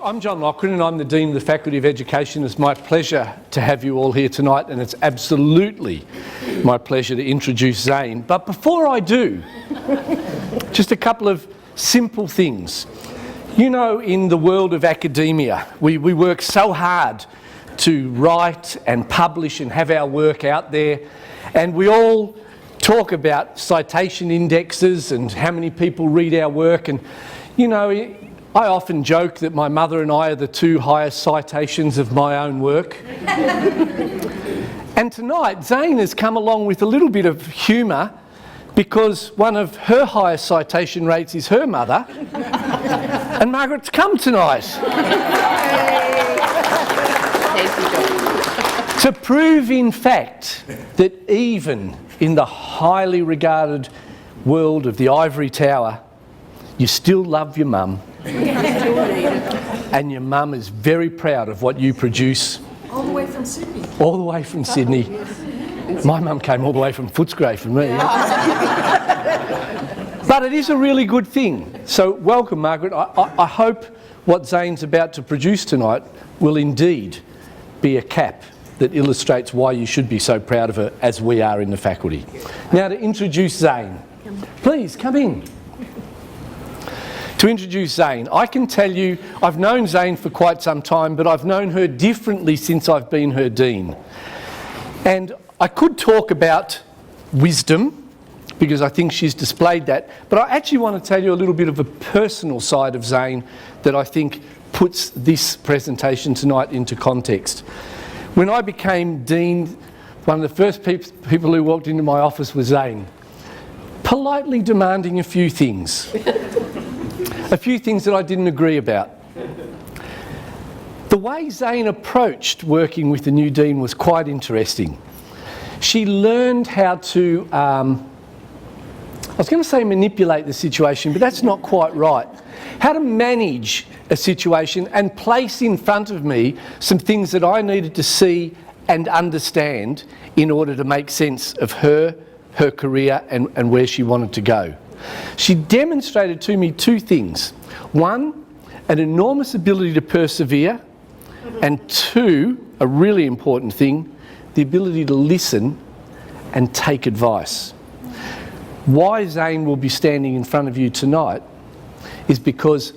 I'm John Lochran and I'm the Dean of the Faculty of Education. It's my pleasure to have you all here tonight, and it's absolutely my pleasure to introduce Zane. But before I do, just a couple of simple things. You know, in the world of academia, we work so hard to write and publish and have our work out there, and we all talk about citation indexes and how many people read our work. And you know, I often joke that my mother and I are the two highest citations of my own work. And tonight, Zane has come along with a little bit of humour because one of her highest citation rates is her mother. And Margaret's come tonight. To prove, in fact, that even in the highly regarded world of the ivory tower, you still love your mum. And your mum is very proud of what you produce. All the way from Sydney. All the way from Sydney. My mum came all the way from Footscray for me. But it is a really good thing. So welcome, Margaret. I hope what Zane's about to produce tonight will indeed be a cap that illustrates why you should be so proud of her, as we are in the faculty. Now to introduce Zane. Please, come in. To introduce Zane, I can tell you I've known Zane for quite some time, but I've known her differently since I've been her Dean. And I could talk about wisdom, because I think she's displayed that, but I actually want to tell you a little bit of a personal side of Zane that I think puts this presentation tonight into context. When I became Dean, one of the first people who walked into my office was Zane, politely demanding a few things. A few things that I didn't agree about. The way Zane approached working with the new Dean was quite interesting. She learned how to, I was going to say manipulate the situation, but that's not quite right. How to manage a situation and place in front of me some things that I needed to see and understand in order to make sense of her career and where she wanted to go. She demonstrated to me two things. One, an enormous ability to persevere, and two, a really important thing, the ability to listen and take advice. Why Zane will be standing in front of you tonight is because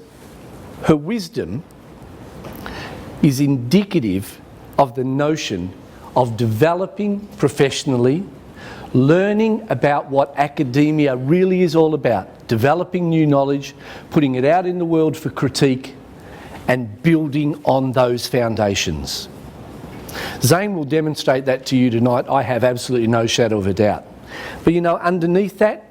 her wisdom is indicative of the notion of developing professionally, learning about what academia really is all about, developing new knowledge, putting it out in the world for critique, and building on those foundations. Zane will demonstrate that to you tonight. I have absolutely no shadow of a doubt. But you know, underneath that,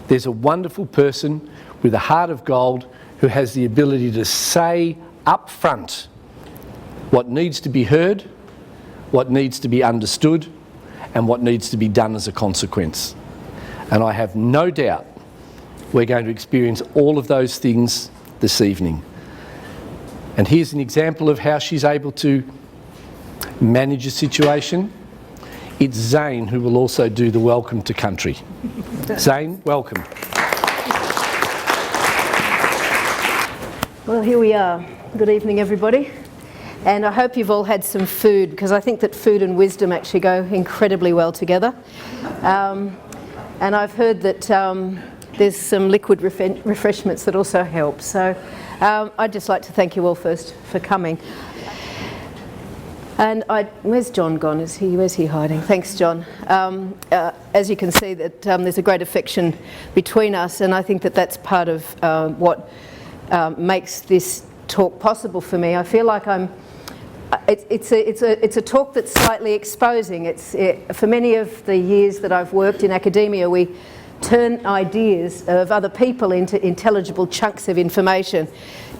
there's a wonderful person with a heart of gold who has the ability to say up front what needs to be heard, what needs to be understood, and what needs to be done as a consequence. And I have no doubt we're going to experience all of those things this evening. And here's an example of how she's able to manage a situation. It's Zane who will also do the welcome to country. Zane, welcome. Well, here we are. Good evening, everybody. And I hope you've all had some food, because I think that food and wisdom actually go incredibly well together. And I've heard that there's some liquid refreshments that also help. So I'd just like to thank you all first for coming. And where's John gone? Where's he hiding? Thanks, John. As you can see, that there's a great affection between us, and I think that that's part of what makes this talk possible for me. I feel like it's a talk that's slightly exposing. For many of the years that I've worked in academia, we turn ideas of other people into intelligible chunks of information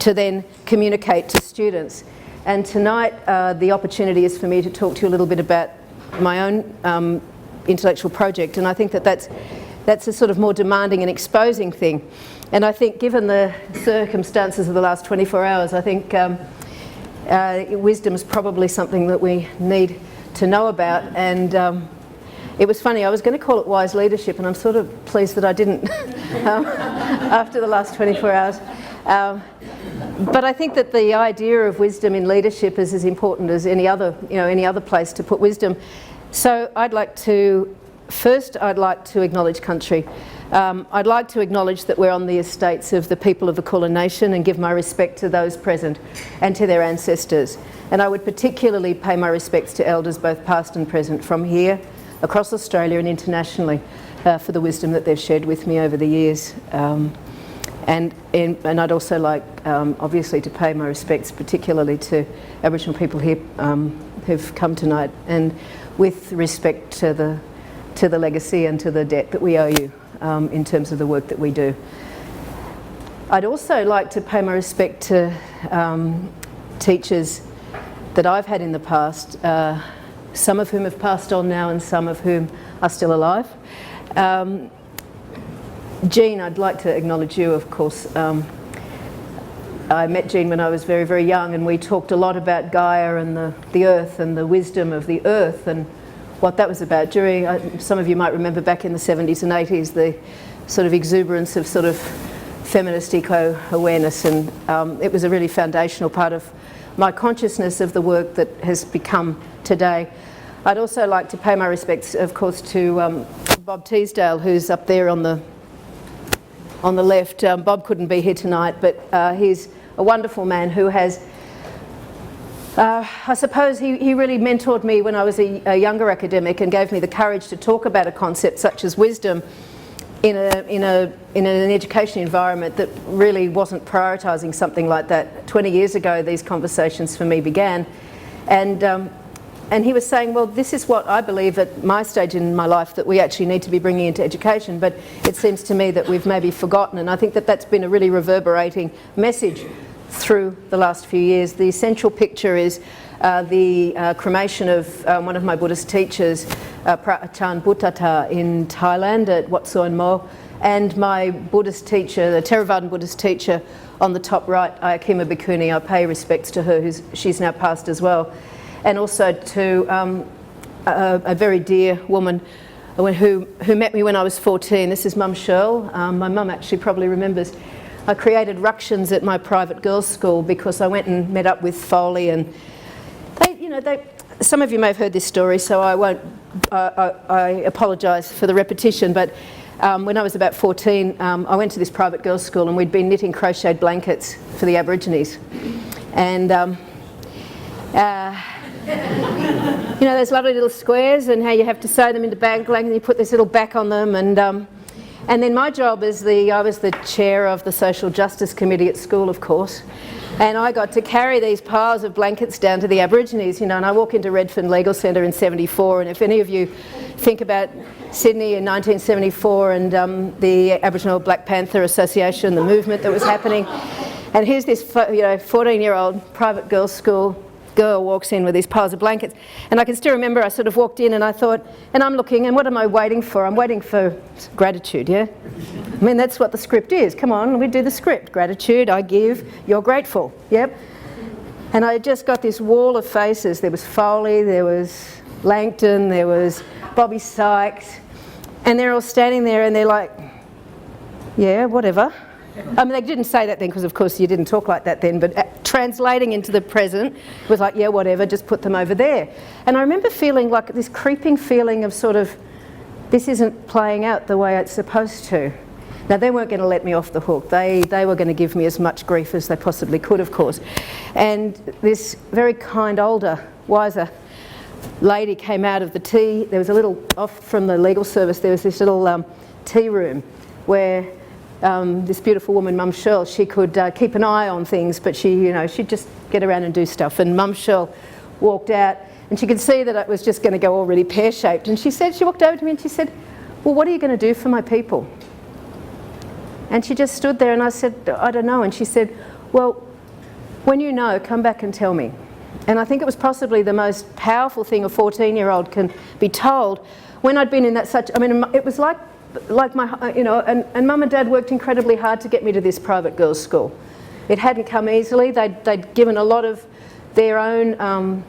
to then communicate to students. And tonight, the opportunity is for me to talk to you a little bit about my own intellectual project, and I think that that's a sort of more demanding and exposing thing. And I think, given the circumstances of the last 24 hours, I think wisdom is probably something that we need to know about. And it was funny, I was going to call it wise leadership, and I'm sort of pleased that I didn't after the last 24 hours. But I think that the idea of wisdom in leadership is as important as any other place to put wisdom. So I'd like to acknowledge country. I'd like to acknowledge that we're on the estates of the people of the Kulin Nation and give my respect to those present and to their ancestors. And I would particularly pay my respects to elders both past and present from here, across Australia and internationally, for the wisdom that they've shared with me over the years. And I'd also like, obviously, to pay my respects particularly to Aboriginal people here who've come tonight, and with respect to the legacy and to the debt that we owe you in terms of the work that we do. I'd also like to pay my respect to teachers that I've had in the past, some of whom have passed on now and some of whom are still alive. Jean, I'd like to acknowledge you, of course. I met Jean when I was very, very young, and we talked a lot about Gaia and the earth and the wisdom of the earth and what that was about. Some of you might remember back in the 70s and 80s, the sort of exuberance of sort of feminist eco-awareness, and it was a really foundational part of my consciousness of the work that has become today. I'd also like to pay my respects, of course, to Bob Teasdale, who's up there on the left. Bob couldn't be here tonight, but he's a wonderful man who has, I suppose he really mentored me when I was a younger academic and gave me the courage to talk about a concept such as wisdom in an education environment that really wasn't prioritising something like that. 20 years ago, these conversations for me began, and he was saying, well, this is what I believe at my stage in my life that we actually need to be bringing into education, but it seems to me that we've maybe forgotten, and I think that that's been a really reverberating message through the last few years. The essential picture is the cremation of one of my Buddhist teachers, Prachan Buddhata, in Thailand at Wat Suan Mo, and my Buddhist teacher, the Theravadan Buddhist teacher on the top right, Ayakima Bhikkhuni. I pay respects to her, she's now passed as well. And also to a very dear woman who met me when I was 14. This is Mum Shirl. My mum actually probably remembers. I created ructions at my private girls' school because I went and met up with Foley, and some of you may have heard this story, so I won't. I apologise for the repetition, but when I was about 14, I went to this private girls' school, and we'd been knitting crocheted blankets for the Aborigines, and. You know those lovely little squares and how you have to sew them into bag blanket and you put this little back on them, and then my job as I was the chair of the Social Justice Committee at school, of course, and I got to carry these piles of blankets down to the Aborigines, and I walk into Redfern Legal Centre in '74, and if any of you think about Sydney in 1974 and the Aboriginal Black Panther Association, the movement that was happening, and here's this 14-year-old private girls' school girl walks in with these piles of blankets, and I can still remember I sort of walked in and I thought, and I'm looking, and what am I waiting for? I'm waiting for gratitude, yeah? I mean, that's what the script is. Come on, we do the script. Gratitude, I give, you're grateful, yep? And I just got this wall of faces. There was Foley, there was Langton, there was Bobby Sykes, and they're all standing there and they're like, yeah, whatever. I mean, they didn't say that then because, of course, you didn't talk like that then, but translating into the present was like, yeah, whatever, just put them over there. And I remember feeling like this creeping feeling of sort of, this isn't playing out the way it's supposed to. Now, they weren't going to let me off the hook. They were going to give me as much grief as they possibly could, of course. And this very kind, older, wiser lady came out of the tea. There was a little, off from the legal service, there was this little tea room where this beautiful woman, Mum Shirl, she could keep an eye on things, but she'd just get around and do stuff. And Mum Shirl walked out, and she could see that it was just going to go all really pear-shaped. And she walked over to me and she said, well, what are you going to do for my people? And she just stood there, and I said, I don't know. And she said, well, when you know, come back and tell me. And I think it was possibly the most powerful thing a 14-year-old can be told when I'd been in that it was like my, and Mum and Dad worked incredibly hard to get me to this private girls' school. It hadn't come easily. They'd given a lot of their own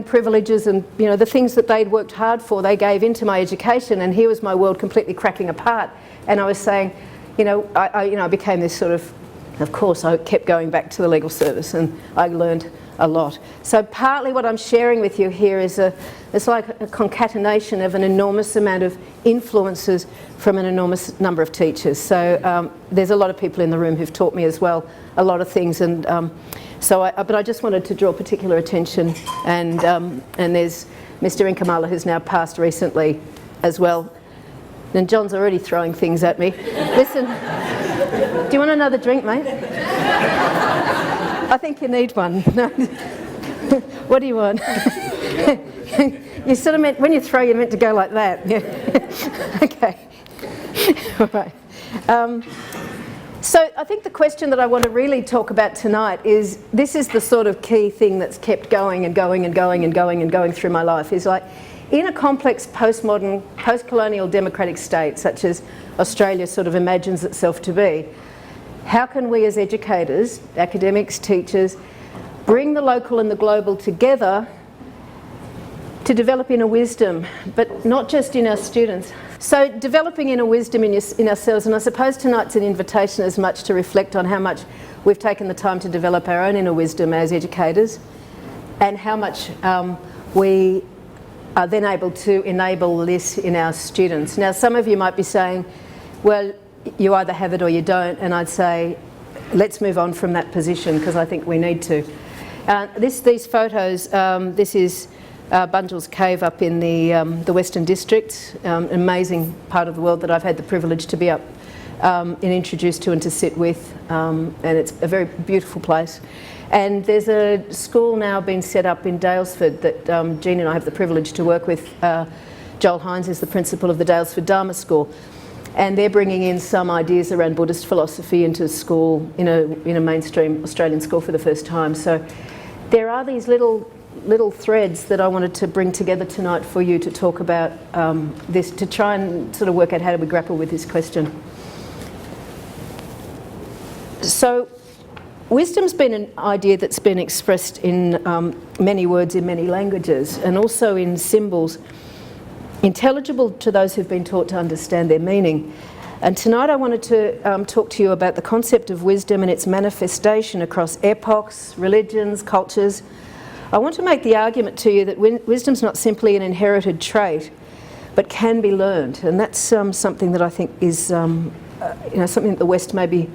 privileges and the things that they'd worked hard for. They gave into my education, and here was my world completely cracking apart. And I was saying, I became this sort of Of course, I kept going back to the legal service and I learned a lot. So partly what I'm sharing with you here is it's like a concatenation of an enormous amount of influences from an enormous number of teachers. So there's a lot of people in the room who've taught me as well a lot of things, and but I just wanted to draw particular attention, and there's Mr. Inkamala, who's now passed recently as well. And John's already throwing things at me. Listen, do you want another drink, mate? I think you need one. No. What do you want? You sort of meant, when you throw, you're meant to go like that. Yeah. Okay. All right. So I think the question that I want to really talk about tonight is, this is the sort of key thing that's kept going and going and going and going and going through my life, is like, in a complex postmodern, post-colonial democratic state such as Australia sort of imagines itself to be, how can we as educators, academics, teachers, bring the local and the global together to develop inner wisdom, but not just in our students? So developing inner wisdom in ourselves, and I suppose tonight's an invitation as much to reflect on how much we've taken the time to develop our own inner wisdom as educators, and how much we are then able to enable this in our students. Now, some of you might be saying, well, you either have it or you don't, and I'd say, let's move on from that position, because I think we need to. These photos, this is Bunjil's Cave up in the Western District, an amazing part of the world that I've had the privilege to be up and introduced to and to sit with, and it's a very beautiful place. And there's a school now being set up in Daylesford that Jean and I have the privilege to work with. Joel Hines is the principal of the Daylesford Dharma School, and they're bringing in some ideas around Buddhist philosophy into school, in a mainstream Australian school for the first time. So there are these little threads that I wanted to bring together tonight for you to talk about this, to try and sort of work out how do we grapple with this question. So wisdom's been an idea that's been expressed in many words in many languages, and also in symbols, intelligible to those who've been taught to understand their meaning. And tonight I wanted to talk to you about the concept of wisdom and its manifestation across epochs, religions, cultures. I want to make the argument to you that wisdom's not simply an inherited trait, but can be learned, and that's something that I think is something that the West maybe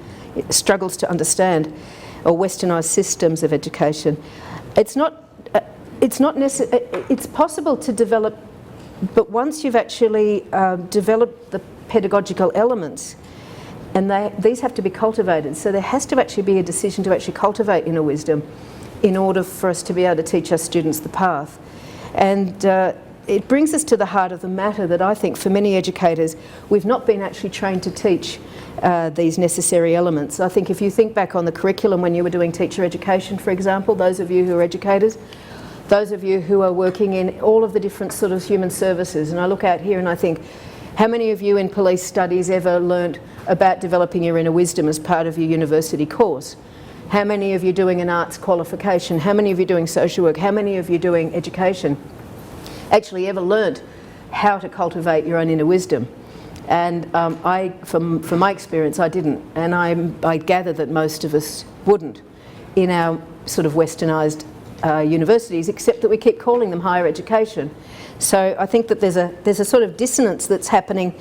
struggles to understand, or westernised systems of education. It's possible to develop, but once you've actually developed the pedagogical elements, and these have to be cultivated, so there has to actually be a decision to actually cultivate inner wisdom in order for us to be able to teach our students the path. And it brings us to the heart of the matter that I think for many educators, we've not been actually trained to teach these necessary elements. I think if you think back on the curriculum when you were doing teacher education, for example, those of you who are educators, those of you who are working in all of the different sort of human services, and I look out here and I think, how many of you in police studies ever learnt about developing your inner wisdom as part of your university course? How many of you doing an arts qualification? How many of you doing social work? How many of you doing education actually ever learnt how to cultivate your own inner wisdom? And from my experience, I didn't, and I gather that most of us wouldn't in our sort of westernised universities, except that we keep calling them higher education. So I think that there's a sort of dissonance that's happening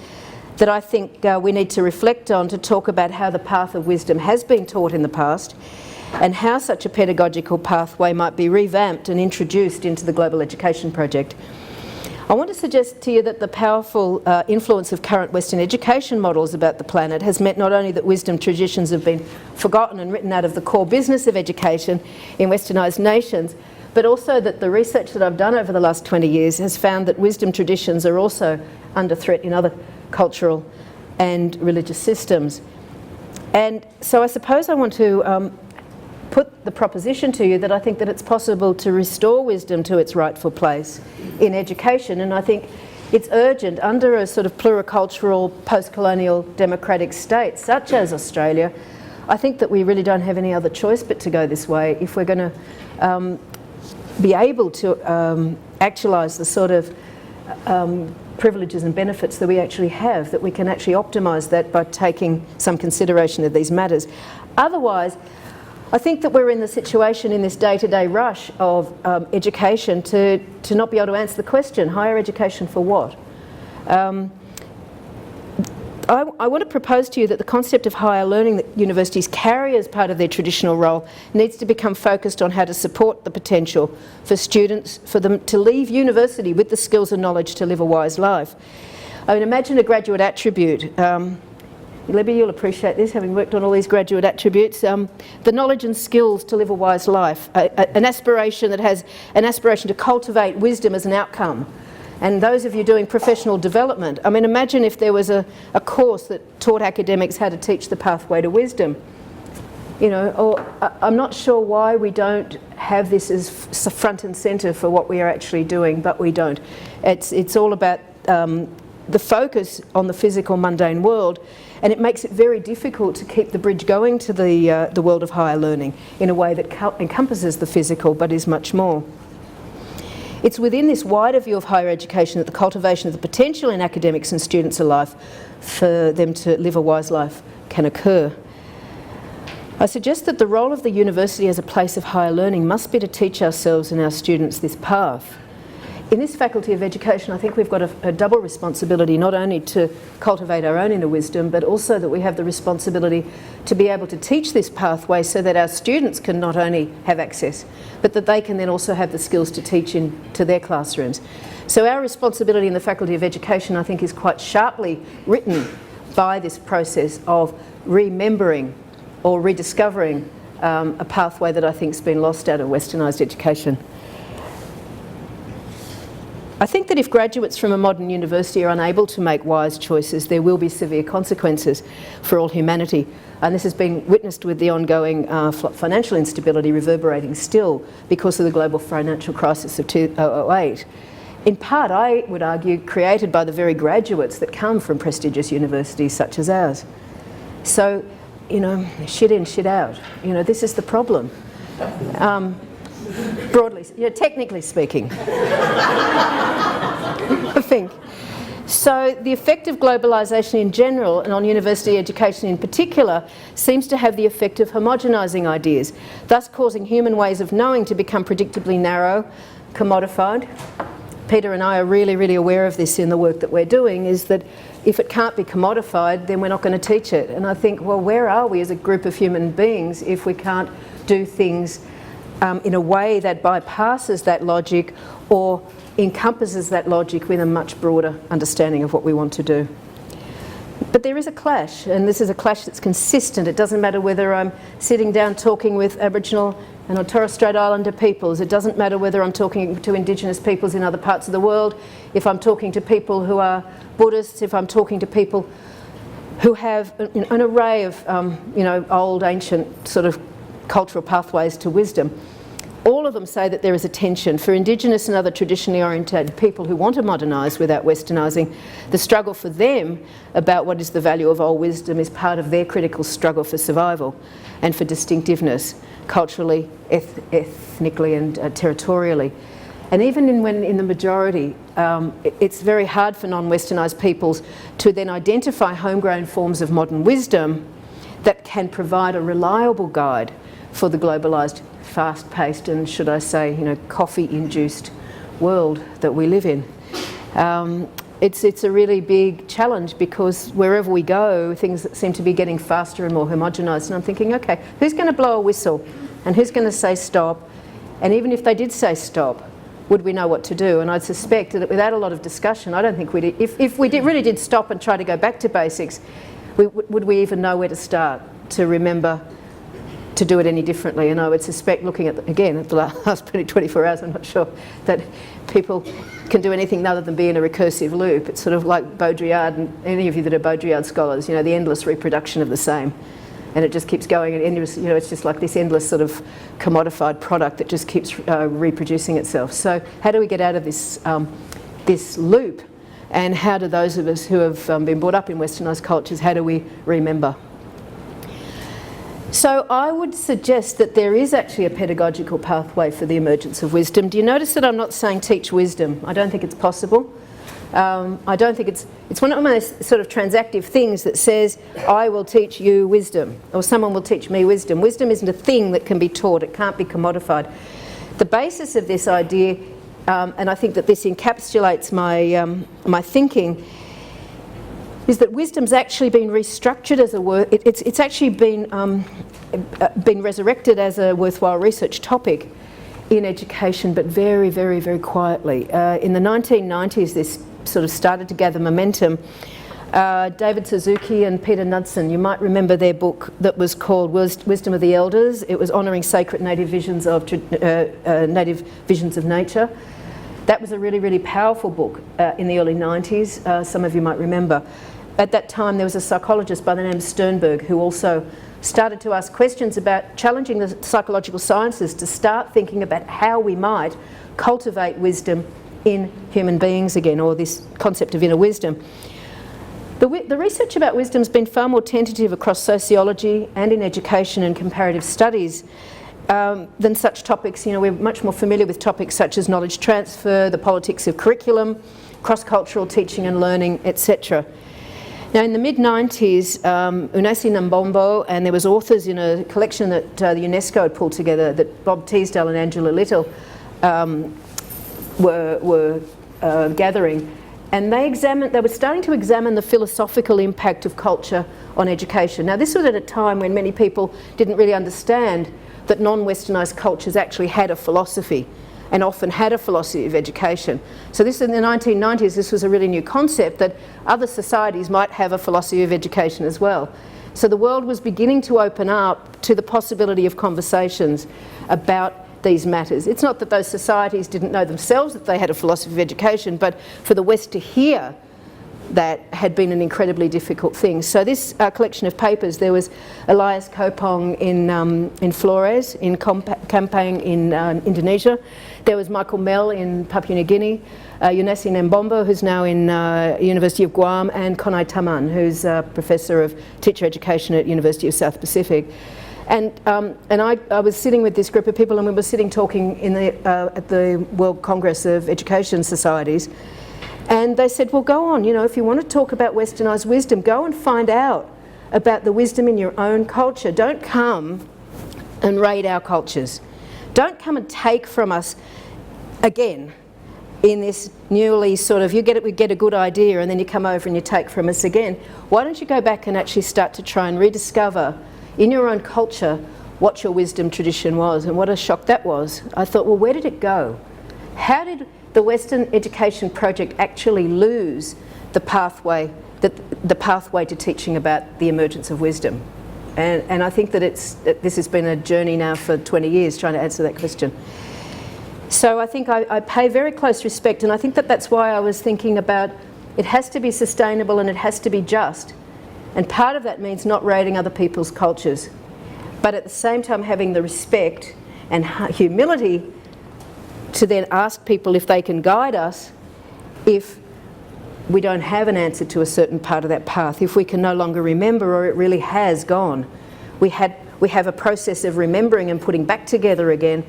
that I think we need to reflect on, to talk about how the path of wisdom has been taught in the past, and how such a pedagogical pathway might be revamped and introduced into the global education project. I want to suggest to you that the powerful influence of current Western education models about the planet has meant not only that wisdom traditions have been forgotten and written out of the core business of education in westernised nations, but also that the research that I've done over the last 20 years has found that wisdom traditions are also under threat in other cultural and religious systems. And so I suppose I want to put the proposition to you that I think that it's possible to restore wisdom to its rightful place in education, and I think it's urgent under a sort of pluricultural, post-colonial democratic state such as Australia. I think that we really don't have any other choice but to go this way if we're going to be able to actualise the sort of privileges and benefits that we actually have, that we can actually optimise that by taking some consideration of these matters. Otherwise, I think that we're in the situation in this day-to-day rush of education to not be able to answer the question, higher education for what? I want to propose to you that the concept of higher learning that universities carry as part of their traditional role needs to become focused on how to support the potential for students, for them to leave university with the skills and knowledge to live a wise life. I mean, imagine a graduate attribute. Libby, you'll appreciate this, having worked on all these graduate attributes. The knowledge and skills to live a wise life, an aspiration that has an aspiration to cultivate wisdom as an outcome. And those of you doing professional development, I mean, imagine if there was a course that taught academics how to teach the pathway to wisdom. You know, or I'm not sure why we don't have this as front and centre for what we are actually doing, but we don't. It's all about the focus on the physical, mundane world, and it makes it very difficult to keep the bridge going to the world of higher learning in a way that encompasses the physical but is much more. It's within this wider view of higher education that the cultivation of the potential in academics and students alike for them to live a wise life can occur. I suggest that the role of the university as a place of higher learning must be to teach ourselves and our students this path. In this Faculty of Education, I think we've got a double responsibility, not only to cultivate our own inner wisdom, but also that we have the responsibility to be able to teach this pathway so that our students can not only have access, but that they can then also have the skills to teach into their classrooms. So our responsibility in the Faculty of Education, I think, is quite sharply written by this process of remembering or rediscovering a pathway that I think has been lost out of westernised education. I think that if graduates from a modern university are unable to make wise choices, there will be severe consequences for all humanity. And this has been witnessed with the ongoing financial instability reverberating still because of the global financial crisis of 2008. In part, I would argue, created by the very graduates that come from prestigious universities such as ours. So, you know, shit in, shit out. You know, this is the problem. Broadly, you know, technically speaking. I think. So the effect of globalisation in general and on university education in particular seems to have the effect of homogenising ideas, thus causing human ways of knowing to become predictably narrow, commodified. Peter and I are really, really aware of this in the work that we're doing, is that if it can't be commodified, then we're not going to teach it. And I think, well, where are we as a group of human beings if we can't do things in a way that bypasses that logic or encompasses that logic with a much broader understanding of what we want to do? But there is a clash, and this is a clash that's consistent. It doesn't matter whether I'm sitting down talking with Aboriginal and Torres Strait Islander peoples. It doesn't matter whether I'm talking to Indigenous peoples in other parts of the world, if I'm talking to people who are Buddhists, if I'm talking to people who have an array of old, ancient sort of cultural pathways to wisdom. All of them say that there is a tension. For Indigenous and other traditionally oriented people who want to modernise without westernising, the struggle for them about what is the value of old wisdom is part of their critical struggle for survival and for distinctiveness, culturally, ethnically and territorially. And even when in the majority, it's very hard for non-westernised peoples to then identify homegrown forms of modern wisdom that can provide a reliable guide for the globalised, fast-paced and, should I say, coffee-induced world that we live in. It's a really big challenge because wherever we go, things seem to be getting faster and more homogenised. And I'm thinking, okay, who's going to blow a whistle and who's going to say stop? And even if they did say stop, would we know what to do? And I'd suspect that without a lot of discussion, I don't think we'd, if we really did stop and try to go back to basics, would we even know where to start to remember to do it any differently? And I would suspect, looking at, again, at the last 24 hours, I'm not sure that people can do anything other than be in a recursive loop. It's sort of like Baudrillard, and any of you that are Baudrillard scholars, the endless reproduction of the same. And it just keeps going, and endless, it's just like this endless sort of commodified product that just keeps reproducing itself. So how do we get out of this, this loop? And how do those of us who have been brought up in westernised cultures, how do we remember? So I would suggest that there is actually a pedagogical pathway for the emergence of wisdom. Do you notice that I'm not saying teach wisdom? I don't think it's possible. I don't think it's one of those sort of transactive things that says, I will teach you wisdom, or someone will teach me wisdom. Wisdom isn't a thing that can be taught, it can't be commodified. The basis of this idea, and I think that this encapsulates my thinking, is that wisdom's actually been restructured as a word. It's actually been resurrected as a worthwhile research topic in education, but very, very, very quietly. In the 1990s, this sort of started to gather momentum. David Suzuki and Peter Knudsen, you might remember their book that was called Wisdom of the Elders. It was honouring sacred native visions of nature. That was a really, really powerful book in the early 90s. Some of you might remember. At that time, there was a psychologist by the name of Sternberg who also started to ask questions about challenging the psychological sciences to start thinking about how we might cultivate wisdom in human beings again, or this concept of inner wisdom. The research about wisdom has been far more tentative across sociology and in education and comparative studies than such topics. You know, we're much more familiar with topics such as knowledge transfer, the politics of curriculum, cross-cultural teaching and learning, etc. Now, in the mid-90s, Unasi Nambombo, and there was authors in a collection that the UNESCO had pulled together that Bob Teasdale and Angela Little were gathering, and they were starting to examine the philosophical impact of culture on education. Now, this was at a time when many people didn't really understand that non-westernised cultures actually had a philosophy, and often had a philosophy of education. So this, in the 1990s, this was a really new concept that other societies might have a philosophy of education as well. So the world was beginning to open up to the possibility of conversations about these matters. It's not that those societies didn't know themselves that they had a philosophy of education, but for the West to hear that had been an incredibly difficult thing. So this collection of papers, there was Elias Kopong in Flores, in Kampang in Indonesia. There was Michael Mell in Papua New Guinea, Unasi Nambombo, who's now in University of Guam, and Konai Taman, who's a professor of teacher education at University of South Pacific. And I was sitting with this group of people, and we were sitting talking in at the World Congress of Education Societies. And they said, well, go on, you know, if you want to talk about westernised wisdom, go and find out about the wisdom in your own culture. Don't come and raid our cultures. Don't come and take from us again in this newly sort of, we get a good idea and then you come over and you take from us again. Why don't you go back and actually start to try and rediscover in your own culture what your wisdom tradition was? And what a shock that was. I thought, well, where did it go? How did the Western Education Project actually lose the pathway to teaching about the emergence of wisdom? And I think that this has been a journey now for 20 years trying to answer that question. So I think I pay very close respect, and I think that that's why I was thinking about it has to be sustainable and it has to be just. And part of that means not raiding other people's cultures, but at the same time having the respect and humility to then ask people if they can guide us if we don't have an answer to a certain part of that path, if we can no longer remember or it really has gone. We have a process of remembering and putting back together again.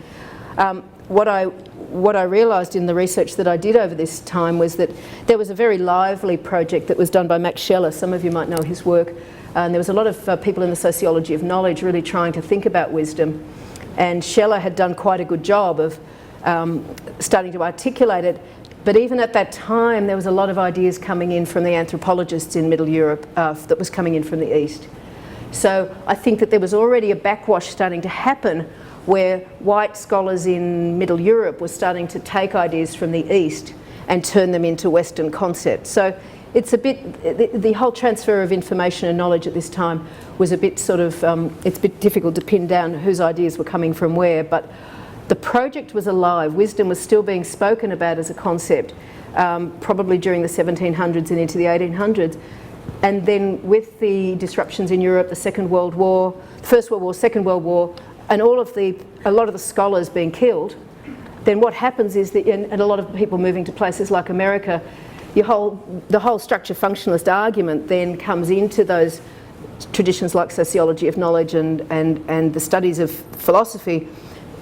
What I realised in the research that I did over this time was that there was a very lively project that was done by Max Scheller. Some of you might know his work. And there was a lot of people in the sociology of knowledge really trying to think about wisdom. And Scheller had done quite a good job of starting to articulate it, but even at that time there was a lot of ideas coming in from the anthropologists in Middle Europe that was coming in from the East. So I think that there was already a backwash starting to happen where white scholars in Middle Europe were starting to take ideas from the East and turn them into Western concepts. So it's a bit, the whole transfer of information and knowledge at this time was a bit sort of, it's a bit difficult to pin down whose ideas were coming from where, but the project was alive. Wisdom was still being spoken about as a concept, probably during the 1700s and into the 1800s. And then with the disruptions in Europe, the Second World War, First World War, Second World War, and a lot of the scholars being killed, then what happens is that, and a lot of people moving to places like America, the whole structure functionalist argument then comes into those traditions like sociology of knowledge and the studies of philosophy,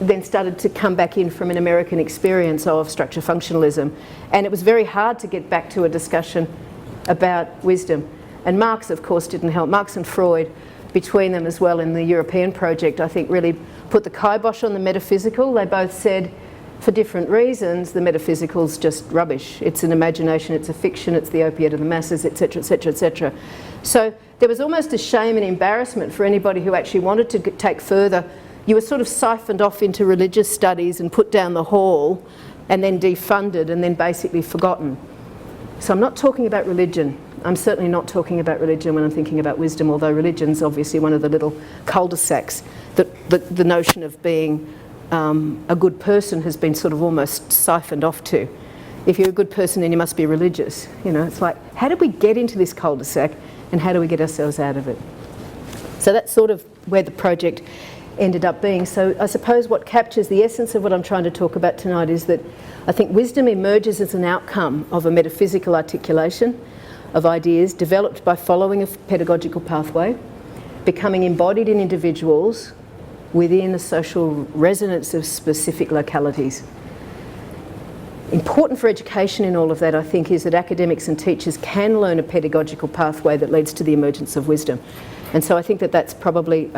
then started to come back in from an American experience of structure functionalism. And it was very hard to get back to a discussion about wisdom. And Marx, of course, didn't help. Marx and Freud, between them as well in the European project, I think really put the kibosh on the metaphysical. They both said, for different reasons, the metaphysical's just rubbish. It's an imagination, it's a fiction, it's the opiate of the masses, etc., etc., etc. So there was almost a shame and embarrassment for anybody who actually wanted to take further. You were sort of siphoned off into religious studies and put down the hall and then defunded and then basically forgotten. So I'm not talking about religion. I'm certainly not talking about religion when I'm thinking about wisdom, although religion's obviously one of the little cul-de-sacs that the notion of being a good person has been sort of almost siphoned off to. If you're a good person, then you must be religious. You know, it's like, how did we get into this cul-de-sac and how do we get ourselves out of it? So that's sort of where the project ended up being. So I suppose what captures the essence of what I'm trying to talk about tonight is that I think wisdom emerges as an outcome of a metaphysical articulation of ideas developed by following a pedagogical pathway, becoming embodied in individuals within a social resonance of specific localities. Important for education in all of that, I think, is that academics and teachers can learn a pedagogical pathway that leads to the emergence of wisdom. And so I think that that's probably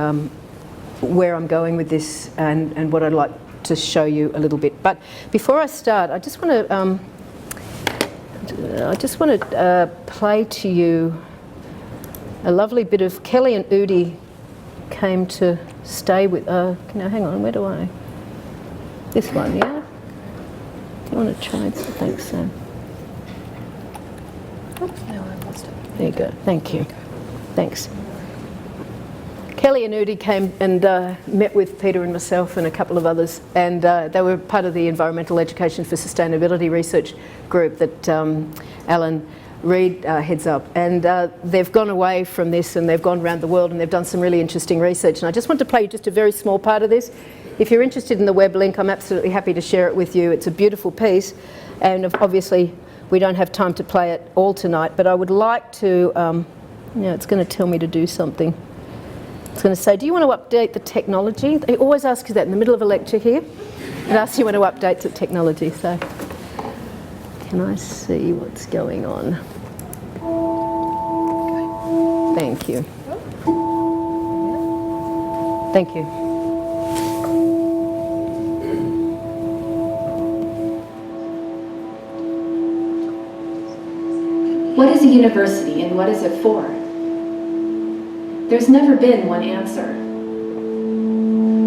where I'm going with this and what I'd like to show you a little bit. But before I start, I just want to play to you a lovely bit of Kelly and Udi came to stay with. No, hang on. Where do I? This one, yeah. Do you want to try? Thanks, Sam. No, I lost it. There you go. Thank you. Thanks. Kelly and Udi came and met with Peter and myself and a couple of others, and they were part of the Environmental Education for Sustainability research group that Alan Reid heads up. And they've gone away from this and they've gone around the world and they've done some really interesting research. And I just want to play you just a very small part of this. If you're interested in the web link, I'm absolutely happy to share it with you. It's a beautiful piece, and obviously we don't have time to play it all tonight, but I would like to, it's going to tell me to do something. It's going to say, do you want to update the technology? They always ask you that in the middle of a lecture here. It asks you want to update the technology. So can I see what's going on? Thank you. Thank you. What is a university and what is it for? There's never been one answer.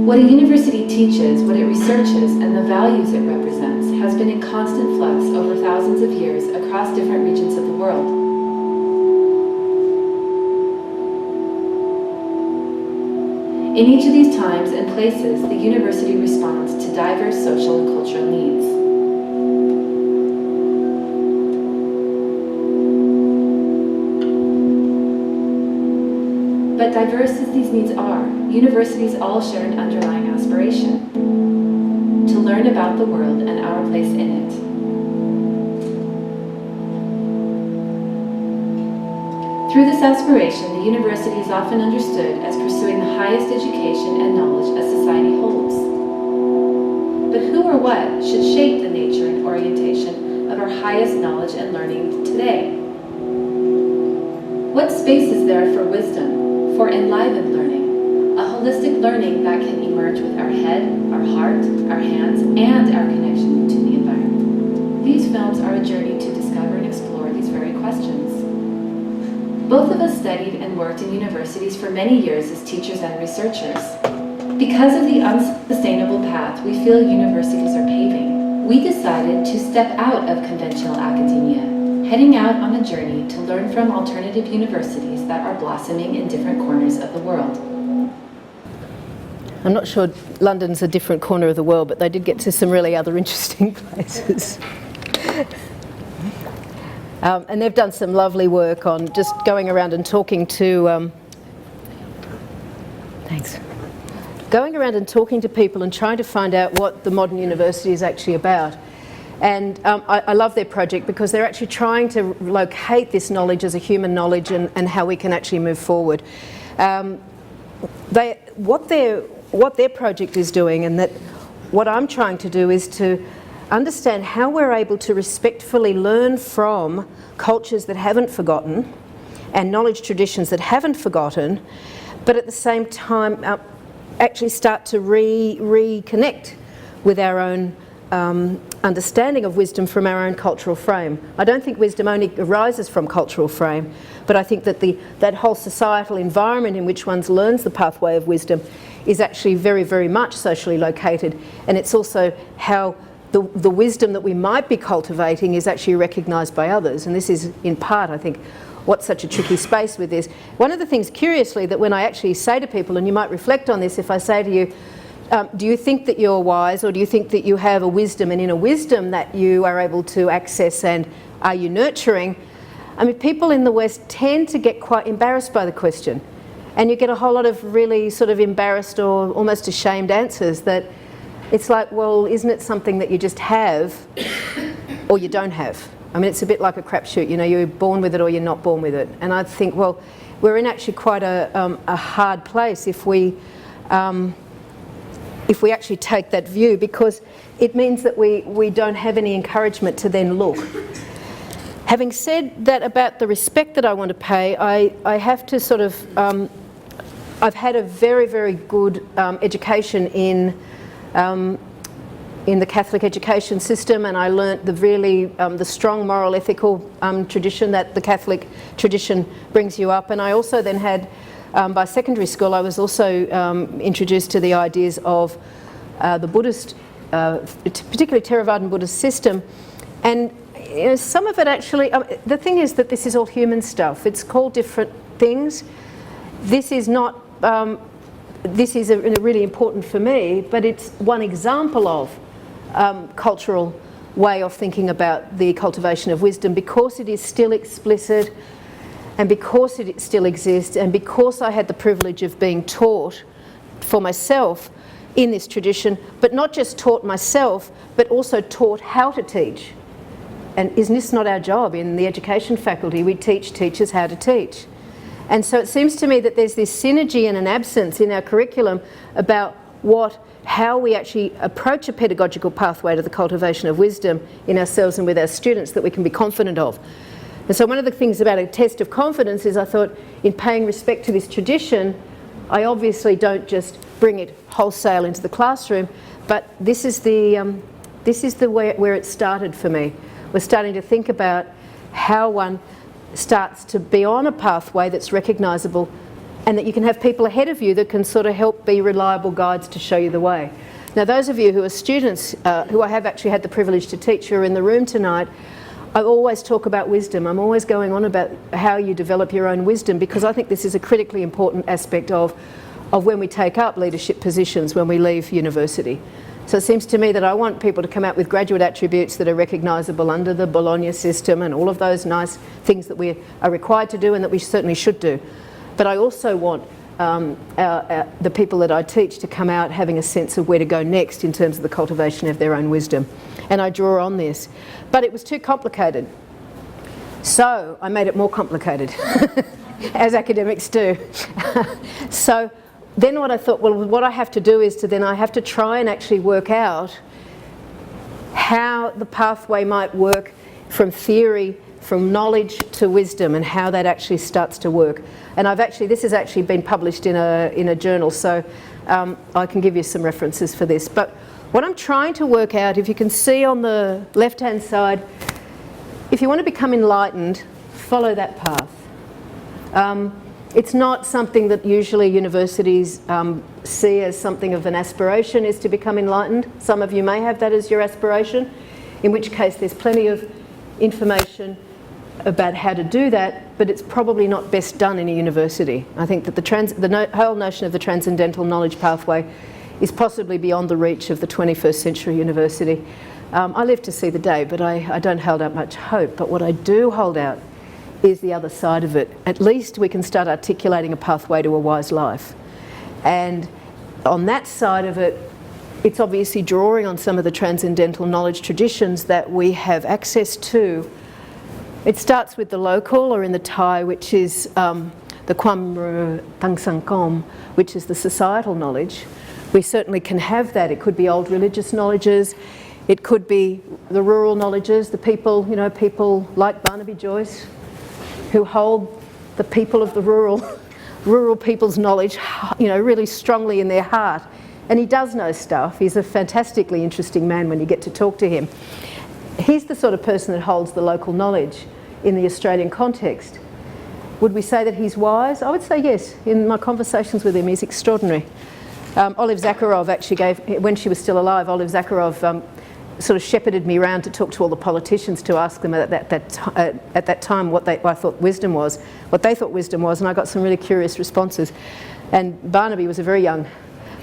What a university teaches, what it researches, and the values it represents has been in constant flux over thousands of years across different regions of the world. In each of these times and places, the university responds to diverse social and cultural needs. But diverse as these needs are, universities all share an underlying aspiration: to learn about the world and our place in it. Through this aspiration, the university is often understood as pursuing the highest education and knowledge a society holds. But who or what should shape the nature and orientation of our highest knowledge and learning today? What space is there for wisdom? For enlivened learning, a holistic learning that can emerge with our head, our heart, our hands, and our connection to the environment. These films are a journey to discover and explore these very questions. Both of us studied and worked in universities for many years as teachers and researchers. Because of the unsustainable path we feel universities are paving, we decided to step out of conventional academia, heading out on a journey to learn from alternative universities that are blossoming in different corners of the world. I'm not sure London's a different corner of the world, but they did get to some really other interesting places. And they've done some lovely work on just going around and talking to, going around and talking to people and trying to find out what the modern university is actually about. And I love their project because they're actually trying to locate this knowledge as a human knowledge and how we can actually move forward. What their project is doing, and that what I'm trying to do is to understand how we're able to respectfully learn from cultures that haven't forgotten and knowledge traditions that haven't forgotten, but at the same time actually start to reconnect with our own understanding of wisdom from our own cultural frame. I don't think wisdom only arises from cultural frame, but I think that that whole societal environment in which one learns the pathway of wisdom is actually very, very much socially located, and it's also how the wisdom that we might be cultivating is actually recognised by others. And this is, in part, I think, what's such a tricky space with this. One of the things, curiously, that when I actually say to people, and you might reflect on this, if I say to you, do you think that you're wise, or do you think that you have a wisdom and inner wisdom that you are able to access, and are you nurturing? I mean, people in the West tend to get quite embarrassed by the question, and you get a whole lot of really sort of embarrassed or almost ashamed answers that it's like, well, isn't it something that you just have or you don't have? I mean, it's a bit like a crapshoot, you know, you're born with it or you're not born with it. And I think, well, we're in actually quite a hard place if we actually take that view, because it means that we don't have any encouragement to then look. Having said that about the respect that I want to pay, I have to sort of, I've had a very, very good education in the Catholic education system, and I learnt the strong moral ethical tradition that the Catholic tradition brings you up. And I also then had, by secondary school, I was also introduced to the ideas of the Buddhist, particularly Theravadan Buddhist system. And you know, some of it actually, the thing is that this is all human stuff. It's called different things. This is not, this is really important for me, but it's one example of cultural way of thinking about the cultivation of wisdom, because it is still explicit, and because it still exists, and because I had the privilege of being taught for myself in this tradition, but not just taught myself, but also taught how to teach. And isn't this not our job in the education faculty? We teach teachers how to teach. And so it seems to me that there's this synergy and an absence in our curriculum about how we actually approach a pedagogical pathway to the cultivation of wisdom in ourselves and with our students that we can be confident of. And so one of the things about a test of confidence is, I thought, in paying respect to this tradition, I obviously don't just bring it wholesale into the classroom, but this is the way where it started for me. We're starting to think about how one starts to be on a pathway that's recognisable, and that you can have people ahead of you that can sort of help be reliable guides to show you the way. Now, those of you who are students, who I have actually had the privilege to teach, who are in the room tonight, I always talk about wisdom. I'm always going on about how you develop your own wisdom, because I think this is a critically important aspect of when we take up leadership positions when we leave university. So it seems to me that I want people to come out with graduate attributes that are recognisable under the Bologna system and all of those nice things that we are required to do and that we certainly should do. But I also want the people that I teach to come out having a sense of where to go next in terms of the cultivation of their own wisdom. And I draw on this. But it was too complicated. So I made it more complicated, as academics do. So then what I thought, well, what I have to do is I have to try and actually work out how the pathway might work from theory, from knowledge to wisdom, and how that actually starts to work. And this has actually been published in a journal, so I can give you some references for this. But what I'm trying to work out, if you can see on the left-hand side, if you want to become enlightened, follow that path. It's not something that usually universities see as something of an aspiration, is to become enlightened. Some of you may have that as your aspiration, in which case there's plenty of information about how to do that, but it's probably not best done in a university. I think that the whole notion of the transcendental knowledge pathway is possibly beyond the reach of the 21st century university. I live to see the day, but I don't hold out much hope. But what I do hold out is the other side of it. At least we can start articulating a pathway to a wise life. And on that side of it, it's obviously drawing on some of the transcendental knowledge traditions that we have access to. It starts with the local, or in the Thai, which is the Kwam Tang Sang Kom, which is the societal knowledge, We certainly can have that. It could be old religious knowledges. It could be the rural knowledges, the people, you know, people like Barnaby Joyce, who hold the people of the rural people's knowledge, you know, really strongly in their heart. And he does know stuff. He's a fantastically interesting man when you get to talk to him. He's the sort of person that holds the local knowledge in the Australian context. Would we say that he's wise? I would say yes. In my conversations with him, he's extraordinary. Olive Zakharov actually gave, when she was still alive, Olive Zakharov sort of shepherded me around to talk to all the politicians to ask them at that time what they thought wisdom was, and I got some really curious responses. And Barnaby was a very young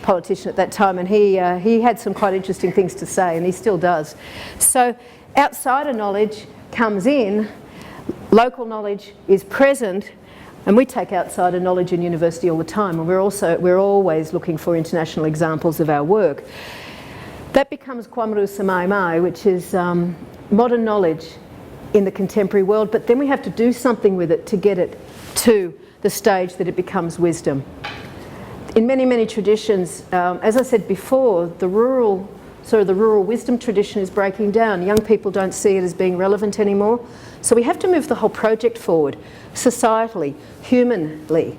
politician at that time, and he had some quite interesting things to say, and he still does. So outsider knowledge comes in, local knowledge is present, and we take outsider knowledge in university all the time, and we're always looking for international examples of our work. That becomes Kwamru Samaimai, which is modern knowledge in the contemporary world, but then we have to do something with it to get it to the stage that it becomes wisdom. In many, many traditions, as I said before, the rural wisdom tradition is breaking down. Young people don't see it as being relevant anymore. So we have to move the whole project forward, societally, humanly.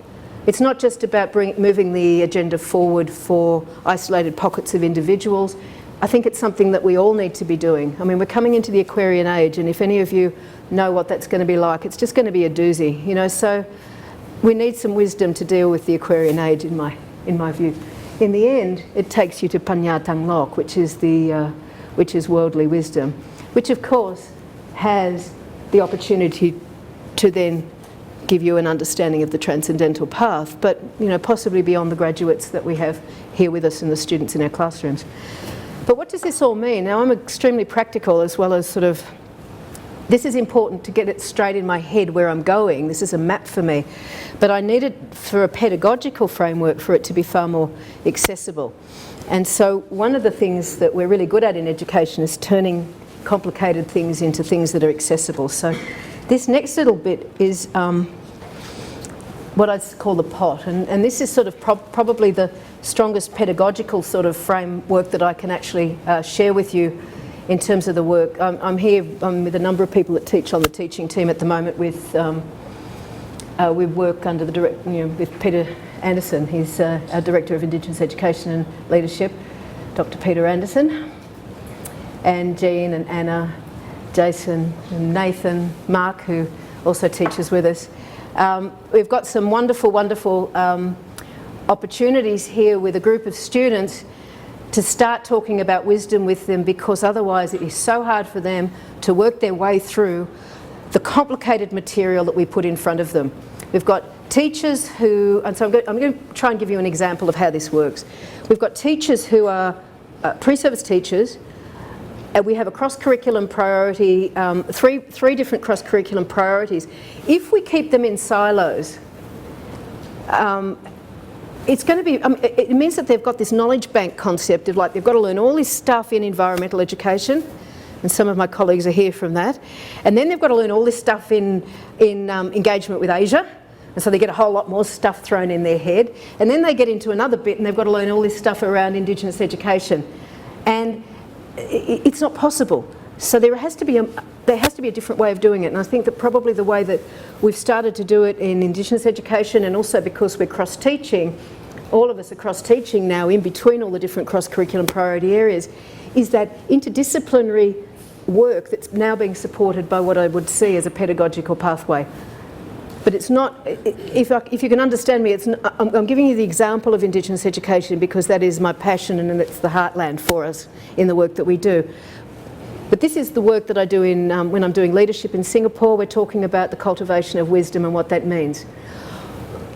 It's not just about moving the agenda forward for isolated pockets of individuals. I think it's something that we all need to be doing. I mean, we're coming into the Aquarian age, and if any of you know what that's going to be like, it's just going to be a doozy, you know. So we need some wisdom to deal with the Aquarian age, in my view. In the end, it takes you to Panya Tanglok, which is worldly wisdom, which of course has the opportunity to then give you an understanding of the transcendental path, but you know, possibly beyond the graduates that we have here with us and the students in our classrooms. But what does this all mean? Now, I'm extremely practical, as well as sort of, this is important to get it straight in my head where I'm going. This is a map for me. But I need it for a pedagogical framework for it to be far more accessible. And so one of the things that we're really good at in education is turning complicated things into things that are accessible. So this next little bit is what I call the pot. And this is sort of probably the strongest pedagogical sort of framework that I can actually share with you in terms of the work. I'm here with a number of people that teach on the teaching team at the moment. We work under the with Peter Anderson. He's our Director of Indigenous Education and Leadership, Dr. Peter Anderson, and Jean and Anna, Jason and Nathan, Mark, who also teaches with us. We've got some wonderful, wonderful opportunities here with a group of students to start talking about wisdom with them, because otherwise it is so hard for them to work their way through the complicated material that we put in front of them. We've got teachers who, and so I'm going to try and give you an example of how this works. We've got teachers who are pre-service teachers, and we have a cross-curriculum priority, three different cross-curriculum priorities. If we keep them in silos, it's going to be, it means that they've got this knowledge bank concept of, like, they've got to learn all this stuff in environmental education, and some of my colleagues are here from that, and then they've got to learn all this stuff in engagement with Asia, and so they get a whole lot more stuff thrown in their head, and then they get into another bit and they've got to learn all this stuff around Indigenous education, and it's not possible. So there has to be a different way of doing it, and I think that probably the way that we've started to do it in Indigenous education, and also because we're cross-teaching, all of us are cross-teaching now in between all the different cross-curriculum priority areas, is that interdisciplinary work that's now being supported by what I would see as a pedagogical pathway. But it's not, if you can understand me, I'm giving you the example of Indigenous education because that is my passion and it's the heartland for us in the work that we do. But this is the work that I do when I'm doing leadership in Singapore. We're talking about the cultivation of wisdom and what that means.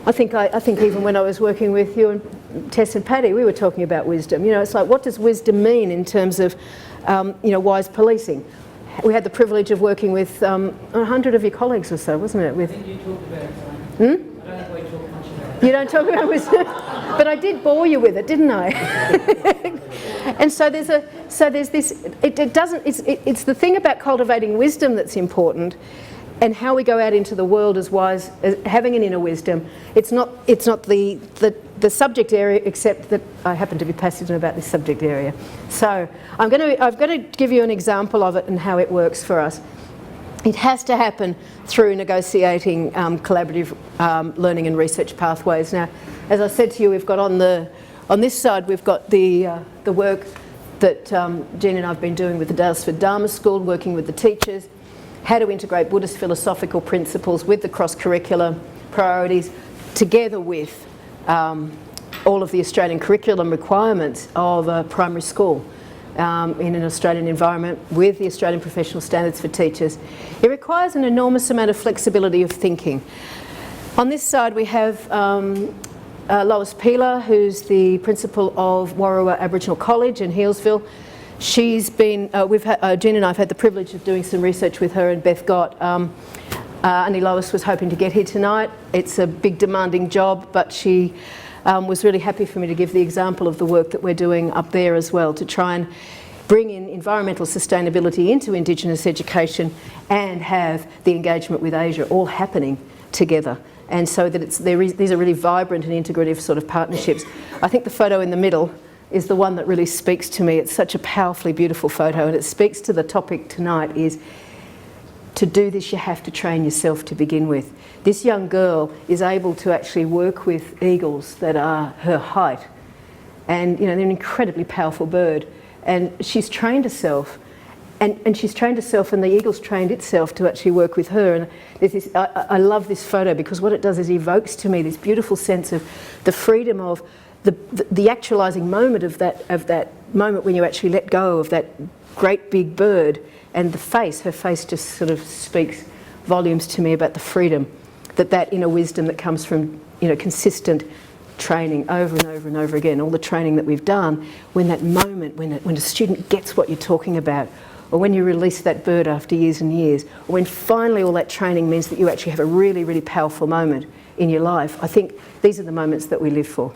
I think even when I was working with you and Tess and Paddy, we were talking about wisdom. You know, it's like, what does wisdom mean in terms of, wise policing? We had the privilege of working with 100 of your colleagues or so, wasn't it? I think you talked about it, Simon. I don't think we talk much about it. You don't talk about wisdom? But I did bore you with it, didn't I? And so there's this, it's the thing about cultivating wisdom that's important, and how we go out into the world as wise, as having an inner wisdom. It's not the subject area, except that I happen to be passionate about this subject area. So I'm going to give you an example of it and how it works for us. It has to happen through negotiating collaborative learning and research pathways. Now, as I said to you, we've got on this side, we've got the work that Jean and I have been doing with the Daylesford Dharma School, working with the teachers, how to integrate Buddhist philosophical principles with the cross-curricular priorities, together with all of the Australian curriculum requirements of a primary school in an Australian environment with the Australian professional standards for teachers. It requires an enormous amount of flexibility of thinking. On this side we have Lois Peeler, who's the principal of Warrawa Aboriginal College in Healesville. She's been, Jean and I have had the privilege of doing some research with her and Beth Gott. Only Lois was hoping to get here tonight. It's a big demanding job, but she was really happy for me to give the example of the work that we're doing up there as well, to try and bring in environmental sustainability into Indigenous education and have the engagement with Asia all happening together. And so that these are really vibrant and integrative sort of partnerships. I think the photo in the middle is the one that really speaks to me. It's such a powerfully beautiful photo, and it speaks to the topic tonight is, to do this you have to train yourself to begin with. This young girl is able to actually work with eagles that are her height, and they're an incredibly powerful bird, and she's trained herself, and she's trained herself, and the eagle's trained itself to actually work with her. And there's this, I love this photo because what it does is it evokes to me this beautiful sense of the freedom of the actualising moment of that moment when you actually let go of that great big bird, and her face just sort of speaks volumes to me about the freedom, that inner wisdom that comes from consistent training over and over and over again. All the training that we've done, when that moment, when a student gets what you're talking about, or when you release that bird after years and years, or when finally all that training means that you actually have a really, really powerful moment in your life. I think these are the moments that we live for.